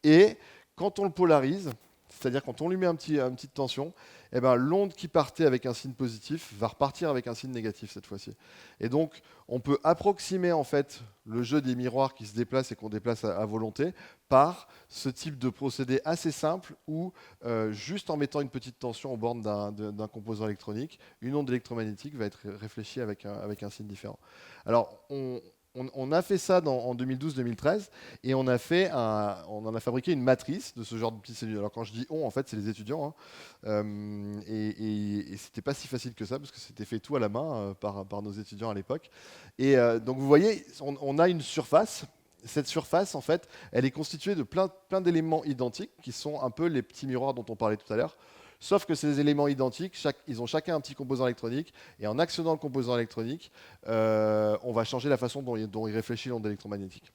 Et quand on le polarise, c'est-à-dire quand on lui met une petite tension, eh ben, l'onde qui partait avec un signe positif va repartir avec un signe négatif cette fois-ci. Et donc, on peut approximer en fait le jeu des miroirs qui se déplacent et qu'on déplace à volonté par ce type de procédé assez simple où, juste en mettant une petite tension aux bornes d'un composant électronique, une onde électromagnétique va être réfléchie avec un signe différent. Alors, on a fait ça en 2012-2013 et on en a fabriqué une matrice de ce genre de petites cellules. Alors quand je dis on, en fait, c'est les étudiants. Hein. Et c'était pas si facile que ça parce que c'était fait tout à la main par nos étudiants à l'époque. Et donc vous voyez, on a une surface. Cette surface, en fait, elle est constituée de plein d'éléments identiques qui sont un peu les petits miroirs dont on parlait tout à l'heure. Sauf que ces éléments identiques, ils ont chacun un petit composant électronique, et en actionnant le composant électronique, on va changer la façon dont il réfléchit l'onde électromagnétique.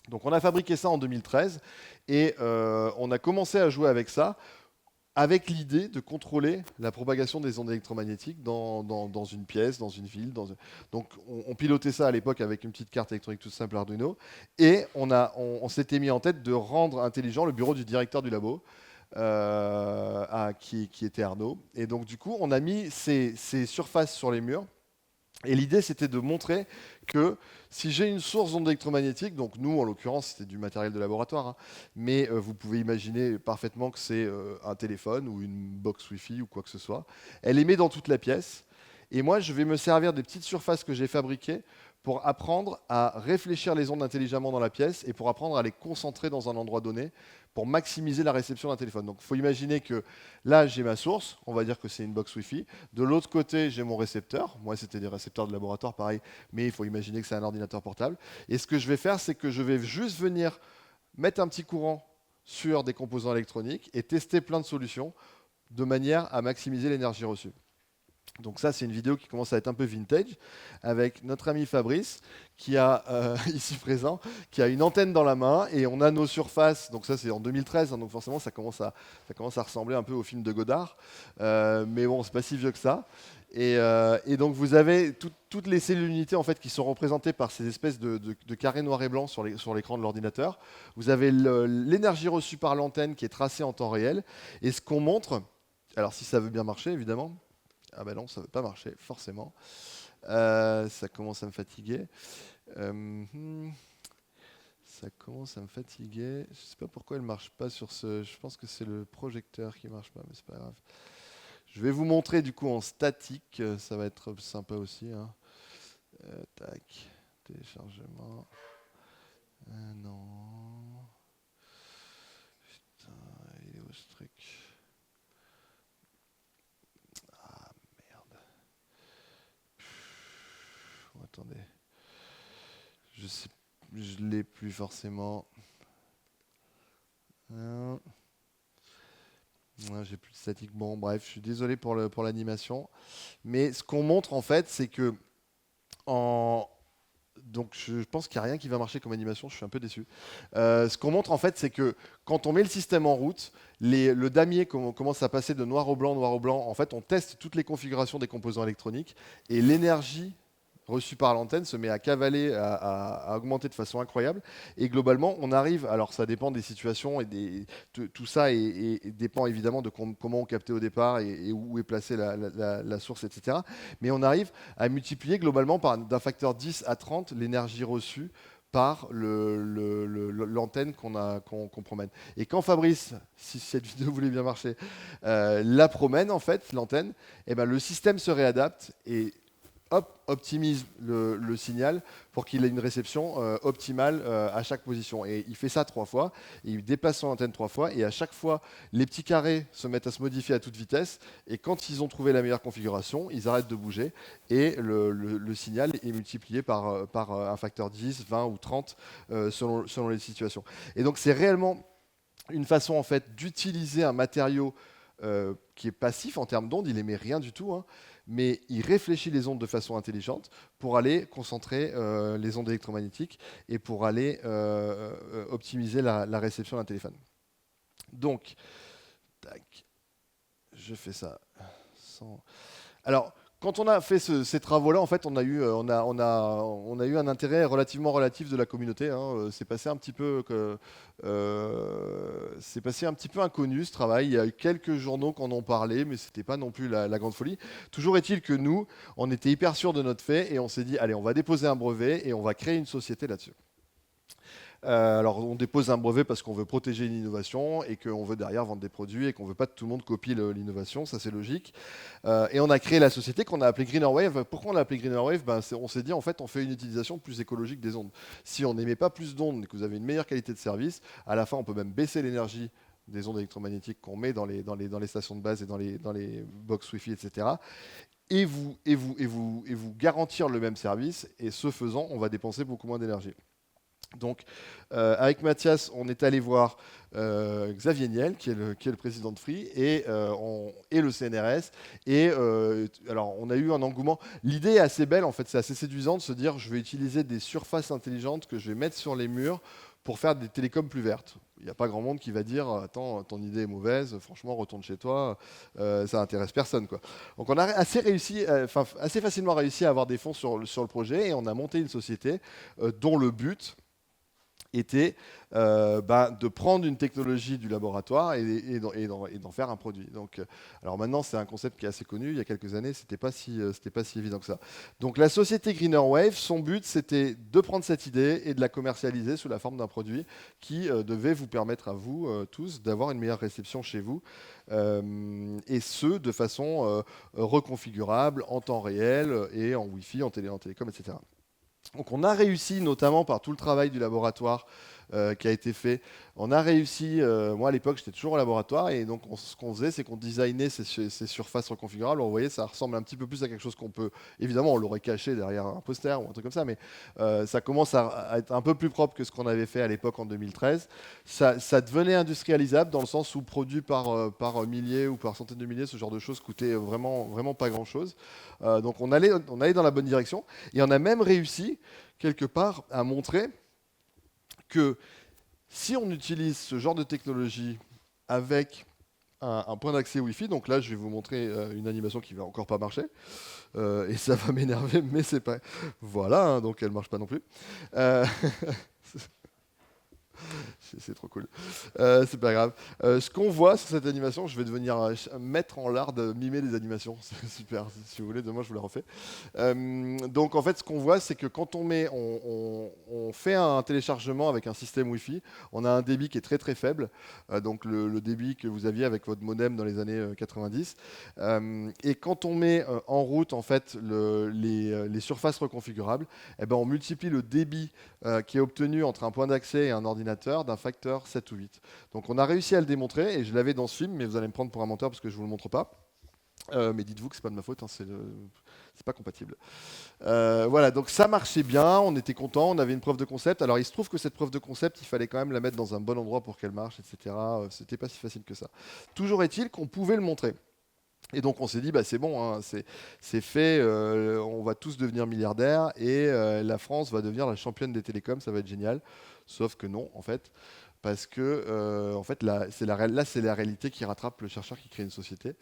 Donc on a fabriqué ça en 2013, et on a commencé à jouer avec ça avec l'idée de contrôler la propagation des ondes électromagnétiques dans une pièce, dans une ville. Donc on pilotait ça à l'époque avec une petite carte électronique toute simple Arduino, et on s'était mis en tête de rendre intelligent le bureau du directeur du labo, qui était Arnaud. Et donc du coup, on a mis ces surfaces sur les murs. Et l'idée, c'était de montrer que si j'ai une source d'ondes électromagnétiques, donc nous, en l'occurrence, c'était du matériel de laboratoire, hein, mais vous pouvez imaginer parfaitement que c'est un téléphone ou une box Wi-Fi ou quoi que ce soit. Elle émet dans toute la pièce. Et moi, je vais me servir des petites surfaces que j'ai fabriquées pour apprendre à réfléchir les ondes intelligemment dans la pièce et pour apprendre à les concentrer dans un endroit donné pour maximiser la réception d'un téléphone. Donc il faut imaginer que là, j'ai ma source, on va dire que c'est une box Wi-Fi. De l'autre côté, j'ai mon récepteur. Moi, c'était des récepteurs de laboratoire, pareil, mais il faut imaginer que c'est un ordinateur portable. Et ce que je vais faire, c'est que je vais juste venir mettre un petit courant sur des composants électroniques et tester plein de solutions de manière à maximiser l'énergie reçue. Donc ça, c'est une vidéo qui commence à être un peu vintage, avec notre ami Fabrice, qui a, ici présent, qui a une antenne dans la main, et on a nos surfaces, donc ça c'est en 2013, hein, donc forcément ça commence à ressembler un peu au film de Godard, mais bon, c'est pas si vieux que ça. Et donc vous avez toutes les cellules unités en fait, qui sont représentées par ces espèces de carrés noirs et blancs sur l'écran de l'ordinateur. Vous avez l'énergie reçue par l'antenne qui est tracée en temps réel, et ce qu'on montre, alors si ça veut bien marcher évidemment, ah ben non, ça ne veut pas marcher, forcément. Ça commence à me fatiguer. Ça commence à me fatiguer. Je ne sais pas pourquoi elle ne marche pas sur ce... Je pense que c'est le projecteur qui ne marche pas, mais c'est pas grave. Je vais vous montrer du coup en statique. Ça va être sympa aussi. Hein. Tac. Téléchargement. Non. Putain, il est où ce truc ? Attendez, je l'ai plus forcément. Non, j'ai plus de statique. Bon, bref, je suis désolé pour l'animation. Mais ce qu'on montre en fait, c'est que donc je pense qu'il n'y a rien qui va marcher comme animation, je suis un peu déçu. Ce qu'on montre en fait, c'est que quand on met le système en route, le damier commence à passer de noir au blanc, noir au blanc. En fait, on teste toutes les configurations des composants électroniques et l'énergie reçue par l'antenne se met à cavaler, à augmenter de façon incroyable. Et globalement, on arrive, alors ça dépend des situations, et tout ça dépend évidemment de comment on captait au départ et où est placée la source, etc. Mais on arrive à multiplier globalement d'un facteur 10 à 30 l'énergie reçue par l'antenne qu'on promène. Et quand Fabrice, si cette vidéo voulait bien marcher, la promène, en fait, l'antenne, eh ben, le système se réadapte et optimise le signal pour qu'il ait une réception optimale à chaque position. Et il fait ça 3 fois, et il déplace son antenne 3 fois, et à chaque fois, les petits carrés se mettent à se modifier à toute vitesse, et quand ils ont trouvé la meilleure configuration, ils arrêtent de bouger, et le signal est multiplié par un facteur 10, 20 ou 30 selon les situations. Et donc c'est réellement une façon en fait d'utiliser un matériau qui est passif en termes d'ondes, il émet rien du tout, hein, mais il réfléchit les ondes de façon intelligente pour aller concentrer les ondes électromagnétiques et pour aller optimiser la réception d'un téléphone. Donc, tac, je fais ça sans... Alors, quand on a fait ces travaux-là, en fait, on a eu un intérêt relativement relatif de la communauté. Hein. C'est passé un petit peu inconnu ce travail. Il y a eu quelques journaux qui en ont parlé, mais c'était pas non plus la grande folie. Toujours est-il que nous, on était hyper sûrs de notre fait et on s'est dit, allez, on va déposer un brevet et on va créer une société là-dessus. Alors on dépose un brevet parce qu'on veut protéger l'innovation et qu'on veut derrière vendre des produits et qu'on ne veut pas que tout le monde copie l'innovation, ça c'est logique. Et on a créé la société qu'on a appelée GreenerWave. Pourquoi on l'a appelée GreenerWave ? On s'est dit en fait on fait une utilisation plus écologique des ondes. Si on n'émet pas plus d'ondes et que vous avez une meilleure qualité de service, à la fin on peut même baisser l'énergie des ondes électromagnétiques qu'on met dans les stations de base et dans les box Wi-Fi, etc. Et vous garantir le même service, et ce faisant on va dépenser beaucoup moins d'énergie. Donc, avec Mathias, on est allé voir Xavier Niel, qui est le président de Free, et le CNRS. Et alors, on a eu un engouement. L'idée est assez belle, en fait, c'est assez séduisant de se dire je vais utiliser des surfaces intelligentes que je vais mettre sur les murs pour faire des télécoms plus vertes. Il n'y a pas grand monde qui va dire attends, ton idée est mauvaise, franchement, retourne chez toi, ça intéresse personne, quoi. Donc on a assez facilement réussi à avoir des fonds sur le projet et on a monté une société dont le but était de prendre une technologie du laboratoire et d'en faire un produit. Donc, alors maintenant, c'est un concept qui est assez connu. Il y a quelques années, c'était pas si évident que ça. Donc la société Greener Wave, son but, c'était de prendre cette idée et de la commercialiser sous la forme d'un produit qui devait vous permettre à vous tous d'avoir une meilleure réception chez vous, et ce, de façon reconfigurable en temps réel et en Wi-Fi, en télécom, etc. Donc on a réussi, notamment par tout le travail du laboratoire qui a été fait, on a réussi, moi à l'époque j'étais toujours au laboratoire, et donc ce qu'on faisait c'est qu'on designait ces surfaces reconfigurables. Vous voyez, ça ressemble un petit peu plus à quelque chose qu'on peut, évidemment on l'aurait caché derrière un poster ou un truc comme ça, mais ça commence à être un peu plus propre que ce qu'on avait fait à l'époque en 2013. Ça devenait industrialisable dans le sens où produit par milliers ou par centaines de milliers, ce genre de choses coûtait vraiment pas grand chose. Donc on allait dans la bonne direction, et on a même réussi quelque part à montrer que si on utilise ce genre de technologie avec un point d'accès Wi-Fi, donc là je vais vous montrer une animation qui va encore pas marcher, et ça va m'énerver, mais c'est pas... Voilà, hein, donc elle marche pas non plus. C'est trop cool. C'est pas grave. Ce qu'on voit sur cette animation, je vais devenir maître en l'art de mimer les animations. C'est super. Si vous voulez, demain je vous la refais. Donc en fait, ce qu'on voit, c'est que quand on fait un téléchargement avec un système Wi-Fi, on a un débit qui est très très faible. Donc le débit que vous aviez avec votre modem dans les années 90. Et quand on met en route en fait les surfaces reconfigurables, eh ben, on multiplie le débit qui est obtenu entre un point d'accès et un ordinateur d'un facteur 7 ou 8. Donc on a réussi à le démontrer, et je l'avais dans ce film, mais vous allez me prendre pour un menteur parce que je ne vous le montre pas. Mais dites-vous que c'est pas de ma faute, hein, c'est pas compatible. Voilà, donc ça marchait bien, on était content, on avait une preuve de concept. Alors il se trouve que cette preuve de concept, il fallait quand même la mettre dans un bon endroit pour qu'elle marche, etc. C'était pas si facile que ça. Toujours est-il qu'on pouvait le montrer. Et donc on s'est dit, bah, c'est bon, hein, c'est fait, on va tous devenir milliardaires, et la France va devenir la championne des télécoms, ça va être génial. Sauf que non, en fait, parce que en fait, là, c'est la réalité qui rattrape le chercheur qui crée une société.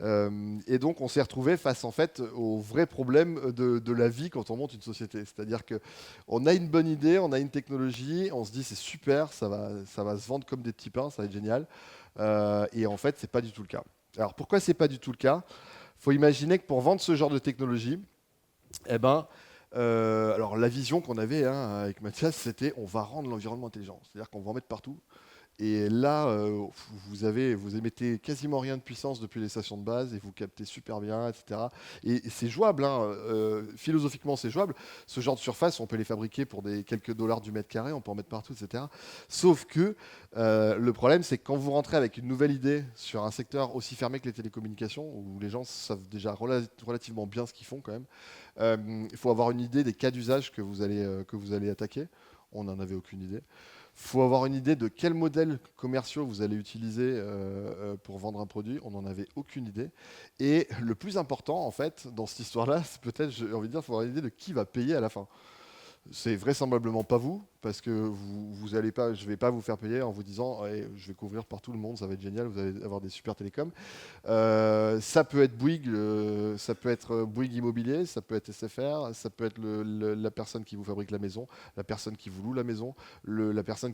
Et donc on s'est retrouvé face en fait au vrai problème de la vie quand on monte une société. C'est-à-dire qu'on a une bonne idée, on a une technologie, on se dit c'est super, ça va se vendre comme des petits pains, ça va être génial. Et en fait, c'est pas du tout le cas. Alors pourquoi c'est pas du tout le cas? Il faut imaginer que pour vendre ce genre de technologie, eh ben, alors la vision qu'on avait, hein, avec Mathias, c'était on va rendre l'environnement intelligent. C'est-à-dire qu'on va en mettre partout. Et là, vous émettez quasiment rien de puissance depuis les stations de base, et vous captez super bien, etc. Et c'est jouable, hein, philosophiquement c'est jouable. Ce genre de surface, on peut les fabriquer pour quelques dollars du mètre carré, on peut en mettre partout, etc. Sauf que le problème, c'est que quand vous rentrez avec une nouvelle idée sur un secteur aussi fermé que les télécommunications, où les gens savent déjà relativement bien ce qu'ils font quand même, il faut avoir une idée des cas d'usage que vous allez attaquer. On n'en avait aucune idée. Il faut avoir une idée de quels modèles commerciaux vous allez utiliser pour vendre un produit. On n'en avait aucune idée. Et le plus important, en fait, dans cette histoire-là, c'est peut-être, j'ai envie de dire, il faut avoir une idée de qui va payer à la fin. C'est vraisemblablement pas vous, parce que vous allez pas, je ne vais pas vous faire payer en vous disant hey, je vais couvrir partout le monde, ça va être génial, vous allez avoir des super télécoms. Ça peut être Bouygues, ça peut être Bouygues Immobilier, ça peut être SFR, ça peut être la personne qui vous fabrique la maison, la personne qui vous loue la maison, la personne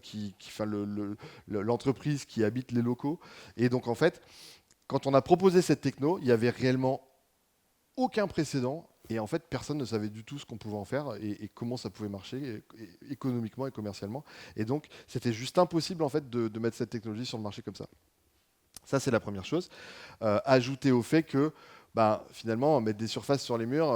l'entreprise qui habite les locaux. Et donc en fait, quand on a proposé cette techno, il y avait réellement aucun précédent. Et en fait, personne ne savait du tout ce qu'on pouvait en faire et comment ça pouvait marcher économiquement et commercialement. Et donc, c'était juste impossible en fait de mettre cette technologie sur le marché comme ça. Ça, c'est la première chose. Ajouter au fait que finalement, mettre des surfaces sur les murs,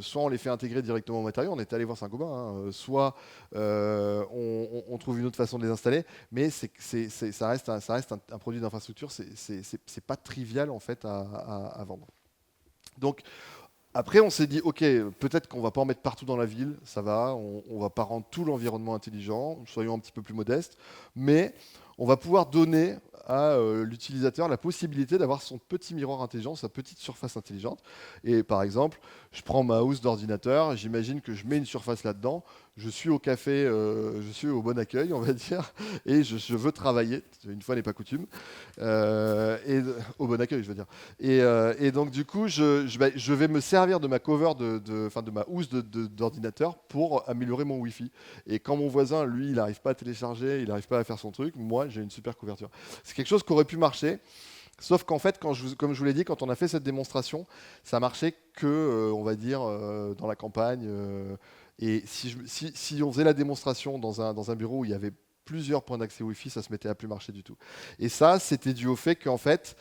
soit on les fait intégrer directement au matériau, on est allé voir Saint-Gobain, hein, soit on trouve une autre façon de les installer, mais ça reste un produit d'infrastructure, c'est pas trivial en fait à vendre. Donc, après, on s'est dit, ok, peut-être qu'on va pas en mettre partout dans la ville, ça va, on va pas rendre tout l'environnement intelligent, soyons un petit peu plus modestes, mais on va pouvoir donner à l'utilisateur la possibilité d'avoir son petit miroir intelligent, sa petite surface intelligente. Et par exemple, je prends ma housse d'ordinateur, j'imagine que je mets une surface là-dedans, je suis au café, je suis au Bon Accueil, on va dire, et je veux travailler, une fois n'est pas coutume, et au Bon Accueil, je veux dire. Et donc, du coup, je vais me servir de ma cover, de ma housse d'ordinateur pour améliorer mon Wi-Fi. Et quand mon voisin, lui, il n'arrive pas à télécharger, il n'arrive pas à faire son truc, moi, j'ai une super couverture. C'est quelque chose qui aurait pu marcher. Sauf qu'en fait, comme je vous l'ai dit, quand on a fait cette démonstration, ça marchait que, on va dire, dans la campagne. Et si on faisait la démonstration dans un bureau où il y avait plusieurs points d'accès Wi-Fi, ça se mettait à plus marcher du tout. Et ça, c'était dû au fait qu'en fait,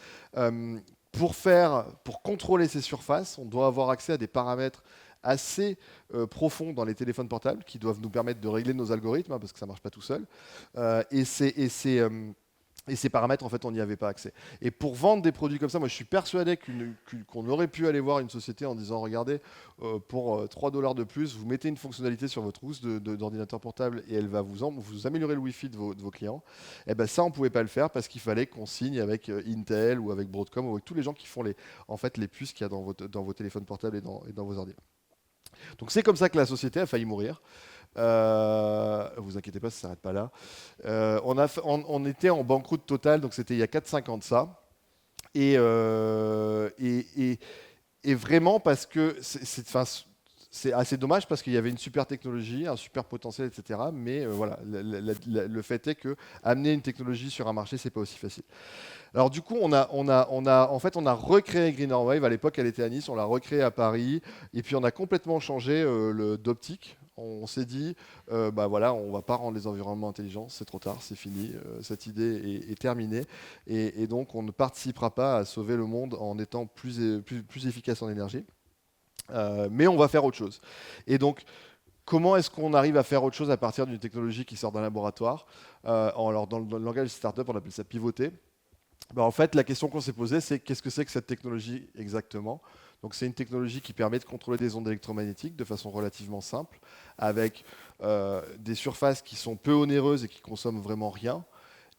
pour contrôler ces surfaces, on doit avoir accès à des paramètres assez profonds dans les téléphones portables qui doivent nous permettre de régler nos algorithmes, hein, parce que ça ne marche pas tout seul. Et ces paramètres, en fait, on n'y avait pas accès. Et pour vendre des produits comme ça, moi, je suis persuadé qu'on aurait pu aller voir une société en disant, regardez, pour 3 dollars de plus, vous mettez une fonctionnalité sur votre housse d'ordinateur portable et elle va vous améliorer le Wi-Fi de vos clients. Et ben ça, on ne pouvait pas le faire parce qu'il fallait qu'on signe avec Intel ou avec Broadcom ou avec tous les gens qui font les puces qu'il y a dans vos téléphones portables et dans vos ordinateurs. Donc c'est comme ça que la société a failli mourir. Vous inquiétez pas, ça ne s'arrête pas là. On était en banqueroute totale, donc c'était il y a 4-5 ans de ça. Et vraiment parce que c'est assez dommage parce qu'il y avait une super technologie, un super potentiel, etc. Mais voilà, le fait est que amener une technologie sur un marché, c'est pas aussi facile. Alors du coup, on a recréé Greener Wave. À l'époque, elle était à Nice, on l'a recréée à Paris, et puis on a complètement changé d'optique. On s'est dit, bah voilà, on va pas rendre les environnements intelligents, c'est trop tard, c'est fini, cette idée est terminée, et donc on ne participera pas à sauver le monde en étant plus efficace en énergie, mais on va faire autre chose. Et donc, comment est-ce qu'on arrive à faire autre chose à partir d'une technologie qui sort d'un laboratoire? Alors dans le langage startup, on appelle ça pivoter. En fait, la question qu'on s'est posée, c'est qu'est-ce que c'est que cette technologie exactement? Donc, c'est une technologie qui permet de contrôler des ondes électromagnétiques de façon relativement simple, avec des surfaces qui sont peu onéreuses et qui consomment vraiment rien.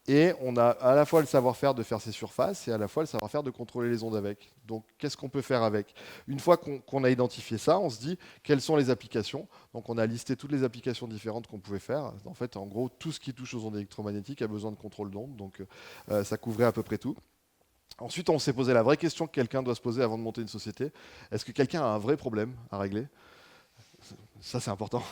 Et on a à la fois le savoir-faire de faire ces surfaces et à la fois le savoir-faire de contrôler les ondes avec. Donc, qu'est-ce qu'on peut faire avec? Une fois qu'on a identifié ça, on se dit quelles sont les applications. Donc, on a listé toutes les applications différentes qu'on pouvait faire. En fait, en gros, tout ce qui touche aux ondes électromagnétiques a besoin de contrôle d'ondes. Donc, ça couvrait à peu près tout. Ensuite, on s'est posé la vraie question que quelqu'un doit se poser avant de monter une société. Est-ce que quelqu'un a un vrai problème à régler? Ça, c'est important.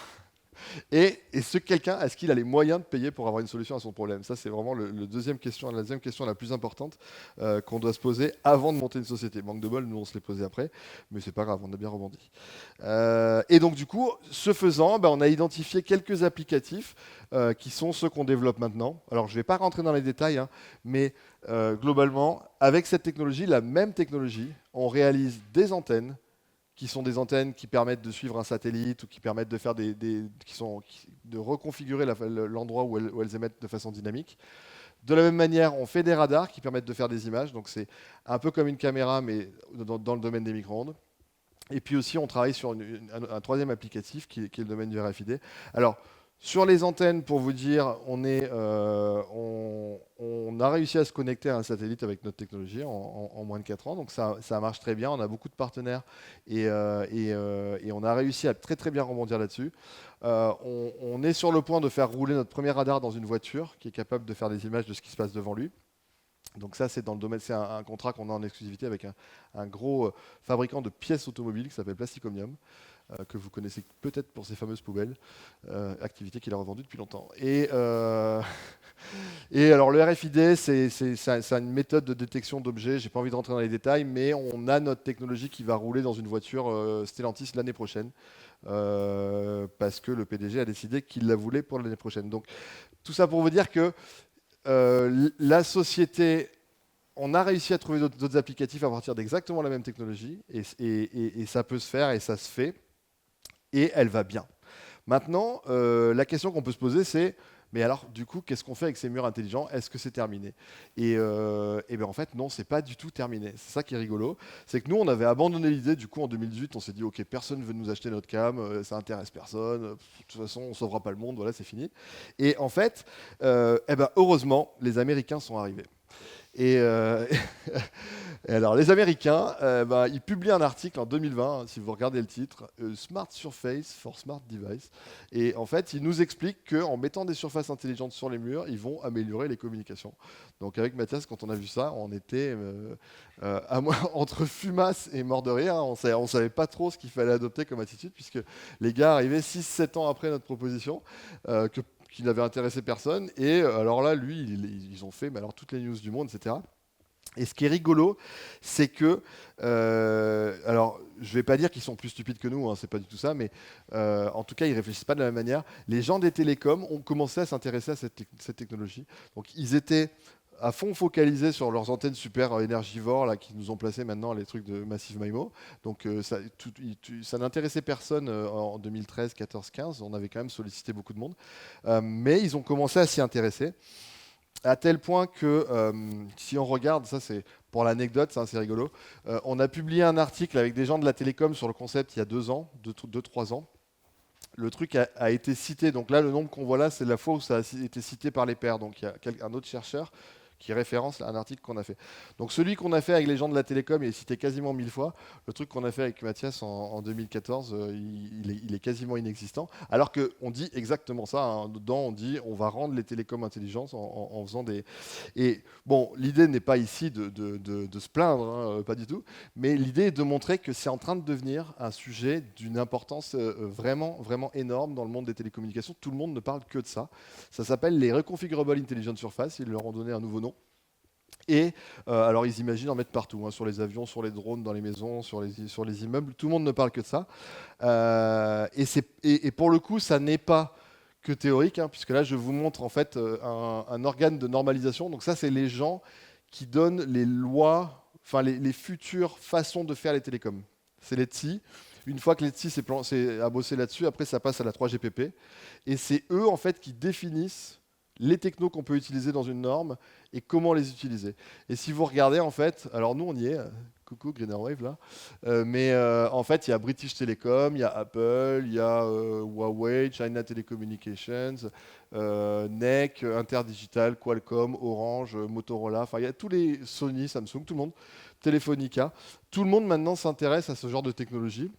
Et ce quelqu'un, est-ce qu'il a les moyens de payer pour avoir une solution à son problème? Ça, c'est vraiment la deuxième question la plus importante qu'on doit se poser avant de monter une société. Manque de bol, nous, on se l'est posé après, mais c'est pas grave, on a bien rebondi. Et donc, du coup, ce faisant, on a identifié quelques applicatifs qui sont ceux qu'on développe maintenant. Alors, je ne vais pas rentrer dans les détails, hein, mais globalement, avec cette technologie, la même technologie, on réalise des antennes qui sont des antennes qui permettent de suivre un satellite ou qui permettent de faire de reconfigurer l'endroit où elles émettent de façon dynamique. De la même manière, on fait des radars qui permettent de faire des images. Donc c'est un peu comme une caméra, mais dans le domaine des micro-ondes. Et puis aussi, on travaille sur un troisième applicatif qui est le domaine du RFID. Alors, sur les antennes, pour vous dire, on a réussi à se connecter à un satellite avec notre technologie en moins de 4 ans. Donc ça marche très bien. On a beaucoup de partenaires et on a réussi à très très bien rebondir là-dessus. On est sur le point de faire rouler notre premier radar dans une voiture qui est capable de faire des images de ce qui se passe devant lui. Donc ça, c'est dans le domaine, c'est un contrat qu'on a en exclusivité avec un gros fabricant de pièces automobiles qui s'appelle Plasticomnium, que vous connaissez peut-être pour ses fameuses poubelles, activité qu'il a revendue depuis longtemps. Et alors le RFID, c'est une méthode de détection d'objets. J'ai pas envie de rentrer dans les détails, mais on a notre technologie qui va rouler dans une voiture Stellantis l'année prochaine, parce que le PDG a décidé qu'il la voulait pour l'année prochaine. Donc tout ça pour vous dire que la société, on a réussi à trouver d'autres applicatifs à partir d'exactement la même technologie, et ça peut se faire et ça se fait. Et elle va bien. Maintenant, la question qu'on peut se poser, c'est mais alors, du coup, qu'est-ce qu'on fait avec ces murs intelligents? Est-ce que c'est terminé? Et bien en fait, non, c'est pas du tout terminé. C'est ça qui est rigolo. C'est que nous, on avait abandonné l'idée. Du coup, en 2018, on s'est dit, OK, personne ne veut nous acheter notre cam, ça intéresse personne. De toute façon, on sauvera pas le monde. Voilà, c'est fini. Et en fait, heureusement, les Américains sont arrivés. Et, et alors, les Américains, ils publient un article en 2020, hein, si vous regardez le titre, Smart Surface for Smart Device. Et en fait, ils nous expliquent qu'en mettant des surfaces intelligentes sur les murs, ils vont améliorer les communications. Donc, avec Mathias, quand on a vu ça, on était entre fumasse et mort de rire. Hein. On ne savait pas trop ce qu'il fallait adopter comme attitude, puisque les gars arrivaient 6-7 ans après notre proposition, qui n'avait intéressé personne. Et alors là, lui, ils ont fait mais alors, toutes les news du monde, etc. Et ce qui est rigolo, c'est que, alors, je ne vais pas dire qu'ils sont plus stupides que nous, hein, c'est pas du tout ça, mais en tout cas, ils réfléchissent pas de la même manière. Les gens des télécoms ont commencé à s'intéresser à cette technologie. Donc, ils étaient à fond focalisés sur leurs antennes super énergivores là, qui nous ont placé maintenant les trucs de Massive MIMO. Donc, ça n'intéressait personne en 2013, 14, 15. On avait quand même sollicité beaucoup de monde. Mais ils ont commencé à s'y intéresser. À tel point que, si on regarde, ça c'est pour l'anecdote, c'est rigolo, on a publié un article avec des gens de la télécom sur le concept il y a 2 ans, 2-3 ans. Le truc a été cité, donc là le nombre qu'on voit là, c'est la fois où ça a été cité par les pairs. Donc il y a un autre chercheur qui référence un article qu'on a fait. Donc celui qu'on a fait avec les gens de la télécom, il est cité quasiment 1000 fois. Le truc qu'on a fait avec Mathias en 2014, il est quasiment inexistant. Alors qu'on dit exactement ça. Hein. Dedans, on dit on va rendre les télécoms intelligentes en faisant des... Et bon, l'idée n'est pas ici de se plaindre, hein, pas du tout. Mais l'idée est de montrer que c'est en train de devenir un sujet d'une importance vraiment, vraiment énorme dans le monde des télécommunications. Tout le monde ne parle que de ça. Ça s'appelle les Reconfigurable Intelligent Surface. Ils leur ont donné un nouveau nom. Et alors ils imaginent en mettre partout, hein, sur les avions, sur les drones, dans les maisons, sur les immeubles. Tout le monde ne parle que de ça. Et pour le coup, ça n'est pas que théorique, hein, puisque là je vous montre en fait un organe de normalisation. Donc ça, c'est les gens qui donnent les lois, enfin les futures façons de faire les télécoms. C'est les TSI. Une fois que les TSI a bossé là-dessus, après ça passe à la 3GPP. Et c'est eux en fait qui définissent les technos qu'on peut utiliser dans une norme et comment les utiliser. Et si vous regardez, en fait, alors nous on y est, coucou Greener Wave là, mais en fait il y a British Telecom, il y a Apple, il y a Huawei, China Telecommunications, NEC, Interdigital, Qualcomm, Orange, Motorola, enfin il y a tous les Sony, Samsung, tout le monde, Telefonica, tout le monde maintenant s'intéresse à ce genre de technologie.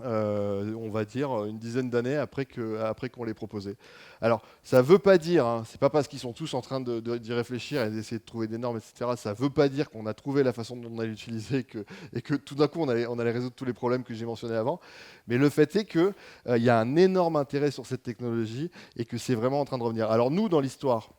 On va dire une dizaine d'années après qu'on l'ait proposé. Alors, ça ne veut pas dire, hein, c'est pas parce qu'ils sont tous en train d'y réfléchir et d'essayer de trouver des normes, etc. Ça ne veut pas dire qu'on a trouvé la façon dont on allait l'utiliser et que tout d'un coup on allait résoudre tous les problèmes que j'ai mentionnés avant. Mais le fait est qu'il y a un énorme intérêt sur cette technologie et que c'est vraiment en train de revenir. Alors nous, dans l'histoire,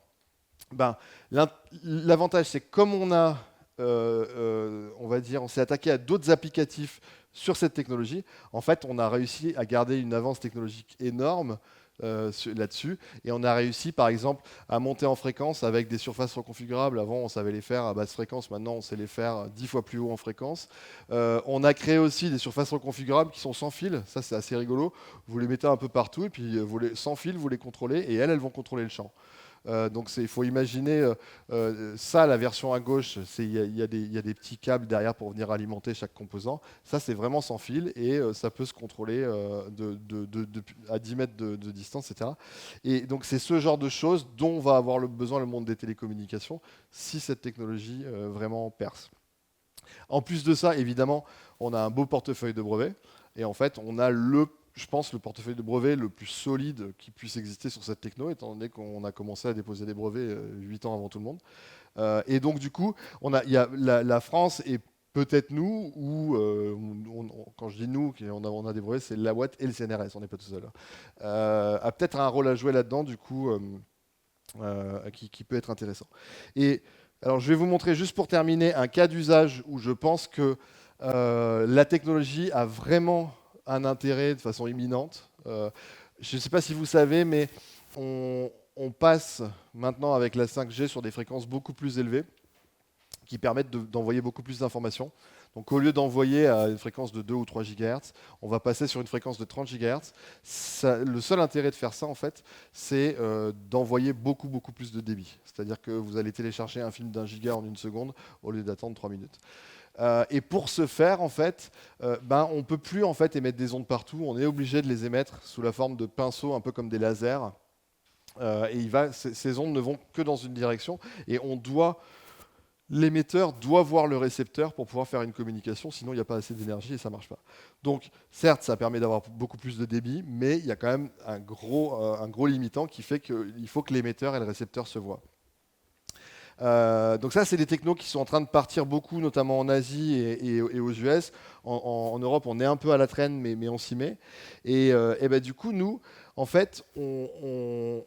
l'avantage c'est comme on a, on va dire, on s'est attaqué à d'autres applicatifs sur cette technologie, en fait, on a réussi à garder une avance technologique énorme là-dessus. Et on a réussi, par exemple, à monter en fréquence avec des surfaces reconfigurables. Avant, on savait les faire à basse fréquence. Maintenant, on sait les faire 10 fois plus haut en fréquence. On a créé aussi des surfaces reconfigurables qui sont sans fil. Ça, c'est assez rigolo. Vous les mettez un peu partout et puis sans fil, vous les contrôlez et elles vont contrôler le champ. Donc il faut imaginer ça, la version à gauche, il y a des petits câbles derrière pour venir alimenter chaque composant. Ça, c'est vraiment sans fil et ça peut se contrôler à 10 mètres de distance, etc. Et donc c'est ce genre de choses dont va avoir besoin le monde des télécommunications si cette technologie vraiment perce. En plus de ça, évidemment, on a un beau portefeuille de brevets et en fait, on a je pense, le portefeuille de brevets le plus solide qui puisse exister sur cette techno, étant donné qu'on a commencé à déposer des brevets 8 ans avant tout le monde. Et donc, du coup, la France et peut-être nous, ou quand je dis nous, on a des brevets, c'est la Watt et le CNRS, on n'est pas tout seul. A peut-être un rôle à jouer là-dedans, du coup, qui peut être intéressant. Et alors, je vais vous montrer, juste pour terminer, un cas d'usage où je pense que la technologie a vraiment un intérêt de façon imminente. Je ne sais pas si vous savez, mais on passe maintenant avec la 5G sur des fréquences beaucoup plus élevées qui permettent d'envoyer beaucoup plus d'informations. Donc au lieu d'envoyer à une fréquence de 2 ou 3 GHz, on va passer sur une fréquence de 30 GHz. Le seul intérêt de faire ça, en fait, c'est d'envoyer beaucoup, beaucoup plus de débit. C'est-à-dire que vous allez télécharger un film d'1 giga en 1 seconde au lieu d'attendre 3 minutes. Et pour ce faire, en fait, on ne peut plus en fait, émettre des ondes partout. On est obligé de les émettre sous la forme de pinceaux, un peu comme des lasers. Et ces ondes ne vont que dans une direction. Et on doit l'émetteur doit voir le récepteur pour pouvoir faire une communication, sinon il n'y a pas assez d'énergie et ça ne marche pas. Donc certes, ça permet d'avoir beaucoup plus de débit, mais il y a quand même un gros limitant qui fait qu'il faut que l'émetteur et le récepteur se voient. Donc ça, c'est des technos qui sont en train de partir beaucoup, notamment en Asie et aux US. En Europe, on est un peu à la traîne, mais on s'y met. Et ben, du coup, nous, en fait, on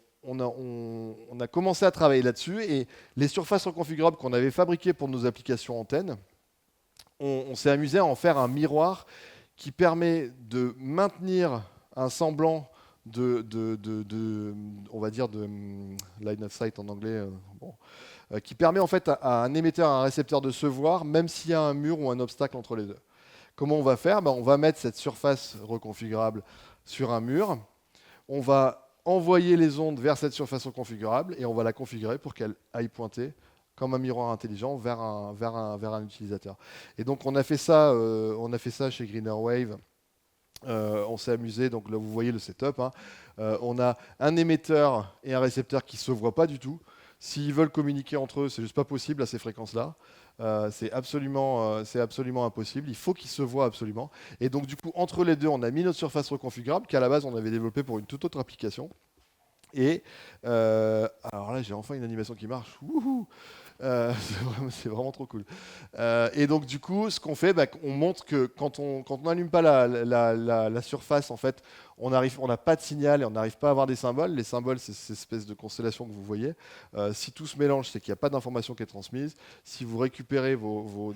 a commencé à travailler là-dessus. Et les surfaces reconfigurables qu'on avait fabriquées pour nos applications antennes, on s'est amusé à en faire un miroir qui permet de maintenir un semblant on va dire, de line of sight en anglais, qui permet en fait à un émetteur et à un récepteur de se voir, même s'il y a un mur ou un obstacle entre les deux. Comment on va faire? On va mettre cette surface reconfigurable sur un mur, on va envoyer les ondes vers cette surface reconfigurable et on va la configurer pour qu'elle aille pointer comme un miroir intelligent vers un utilisateur. Et donc on a fait ça chez Greener Wave. On s'est amusé, donc là vous voyez le setup. On a un émetteur et un récepteur qui ne se voient pas du tout. S'ils veulent communiquer entre eux, c'est juste pas possible à ces fréquences-là. C'est absolument impossible. Il faut qu'ils se voient absolument. Et donc du coup, entre les deux, on a mis notre surface reconfigurable qu'à la base on avait développée pour une toute autre application. Et alors là, j'ai enfin une animation qui marche. Wouhou. C'est vraiment trop cool. Et donc du coup, ce qu'on fait, on montre que quand on n'allume pas la surface, en fait, on n'a pas de signal et on n'arrive pas à avoir des symboles. Les symboles, c'est cette espèce de constellation que vous voyez. Si tout se mélange, c'est qu'il n'y a pas d'information qui est transmise. Si vous récupérez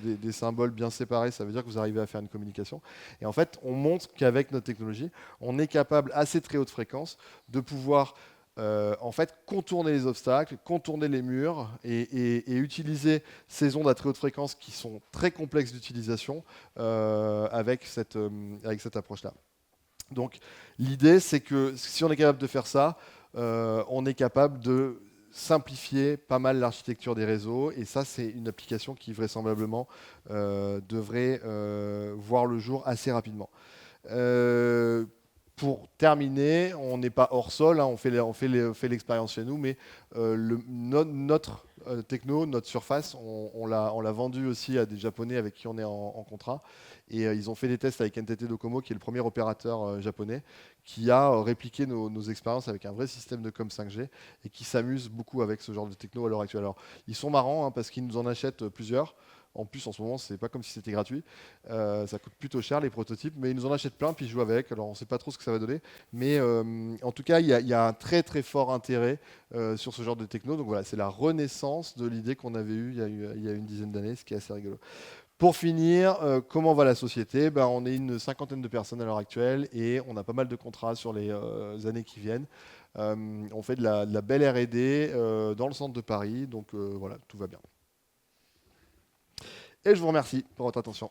des symboles bien séparés, ça veut dire que vous arrivez à faire une communication. Et en fait, on montre qu'avec notre technologie, on est capable, à ces très hautes fréquences, de pouvoir en fait, contourner les obstacles, contourner les murs et utiliser ces ondes à très haute fréquence qui sont très complexes d'utilisation avec cette approche-là. Donc, l'idée, c'est que si on est capable de faire ça, on est capable de simplifier pas mal l'architecture des réseaux. Et ça, c'est une application qui vraisemblablement devrait voir le jour assez rapidement. Pour terminer, on n'est pas hors sol, on fait l'expérience chez nous, mais notre techno, notre surface, on l'a vendu aussi à des Japonais avec qui on est en contrat. Et ils ont fait des tests avec NTT Docomo, qui est le premier opérateur japonais, qui a répliqué nos expériences avec un vrai système de com 5G et qui s'amuse beaucoup avec ce genre de techno à l'heure actuelle. Alors, ils sont marrants parce qu'ils nous en achètent plusieurs. En plus, en ce moment, c'est pas comme si c'était gratuit. Ça coûte plutôt cher, les prototypes, mais ils nous en achètent plein, puis ils jouent avec. Alors, on ne sait pas trop ce que ça va donner. Mais en tout cas, il y a un très très fort intérêt sur ce genre de techno. Donc voilà, c'est la renaissance de l'idée qu'on avait eue il y a une dizaine d'années, ce qui est assez rigolo. Pour finir, comment va la société? On est une 50aine de personnes à l'heure actuelle et on a pas mal de contrats sur les années qui viennent. On fait de la belle R&D dans le centre de Paris. Donc voilà, tout va bien. Et je vous remercie pour votre attention.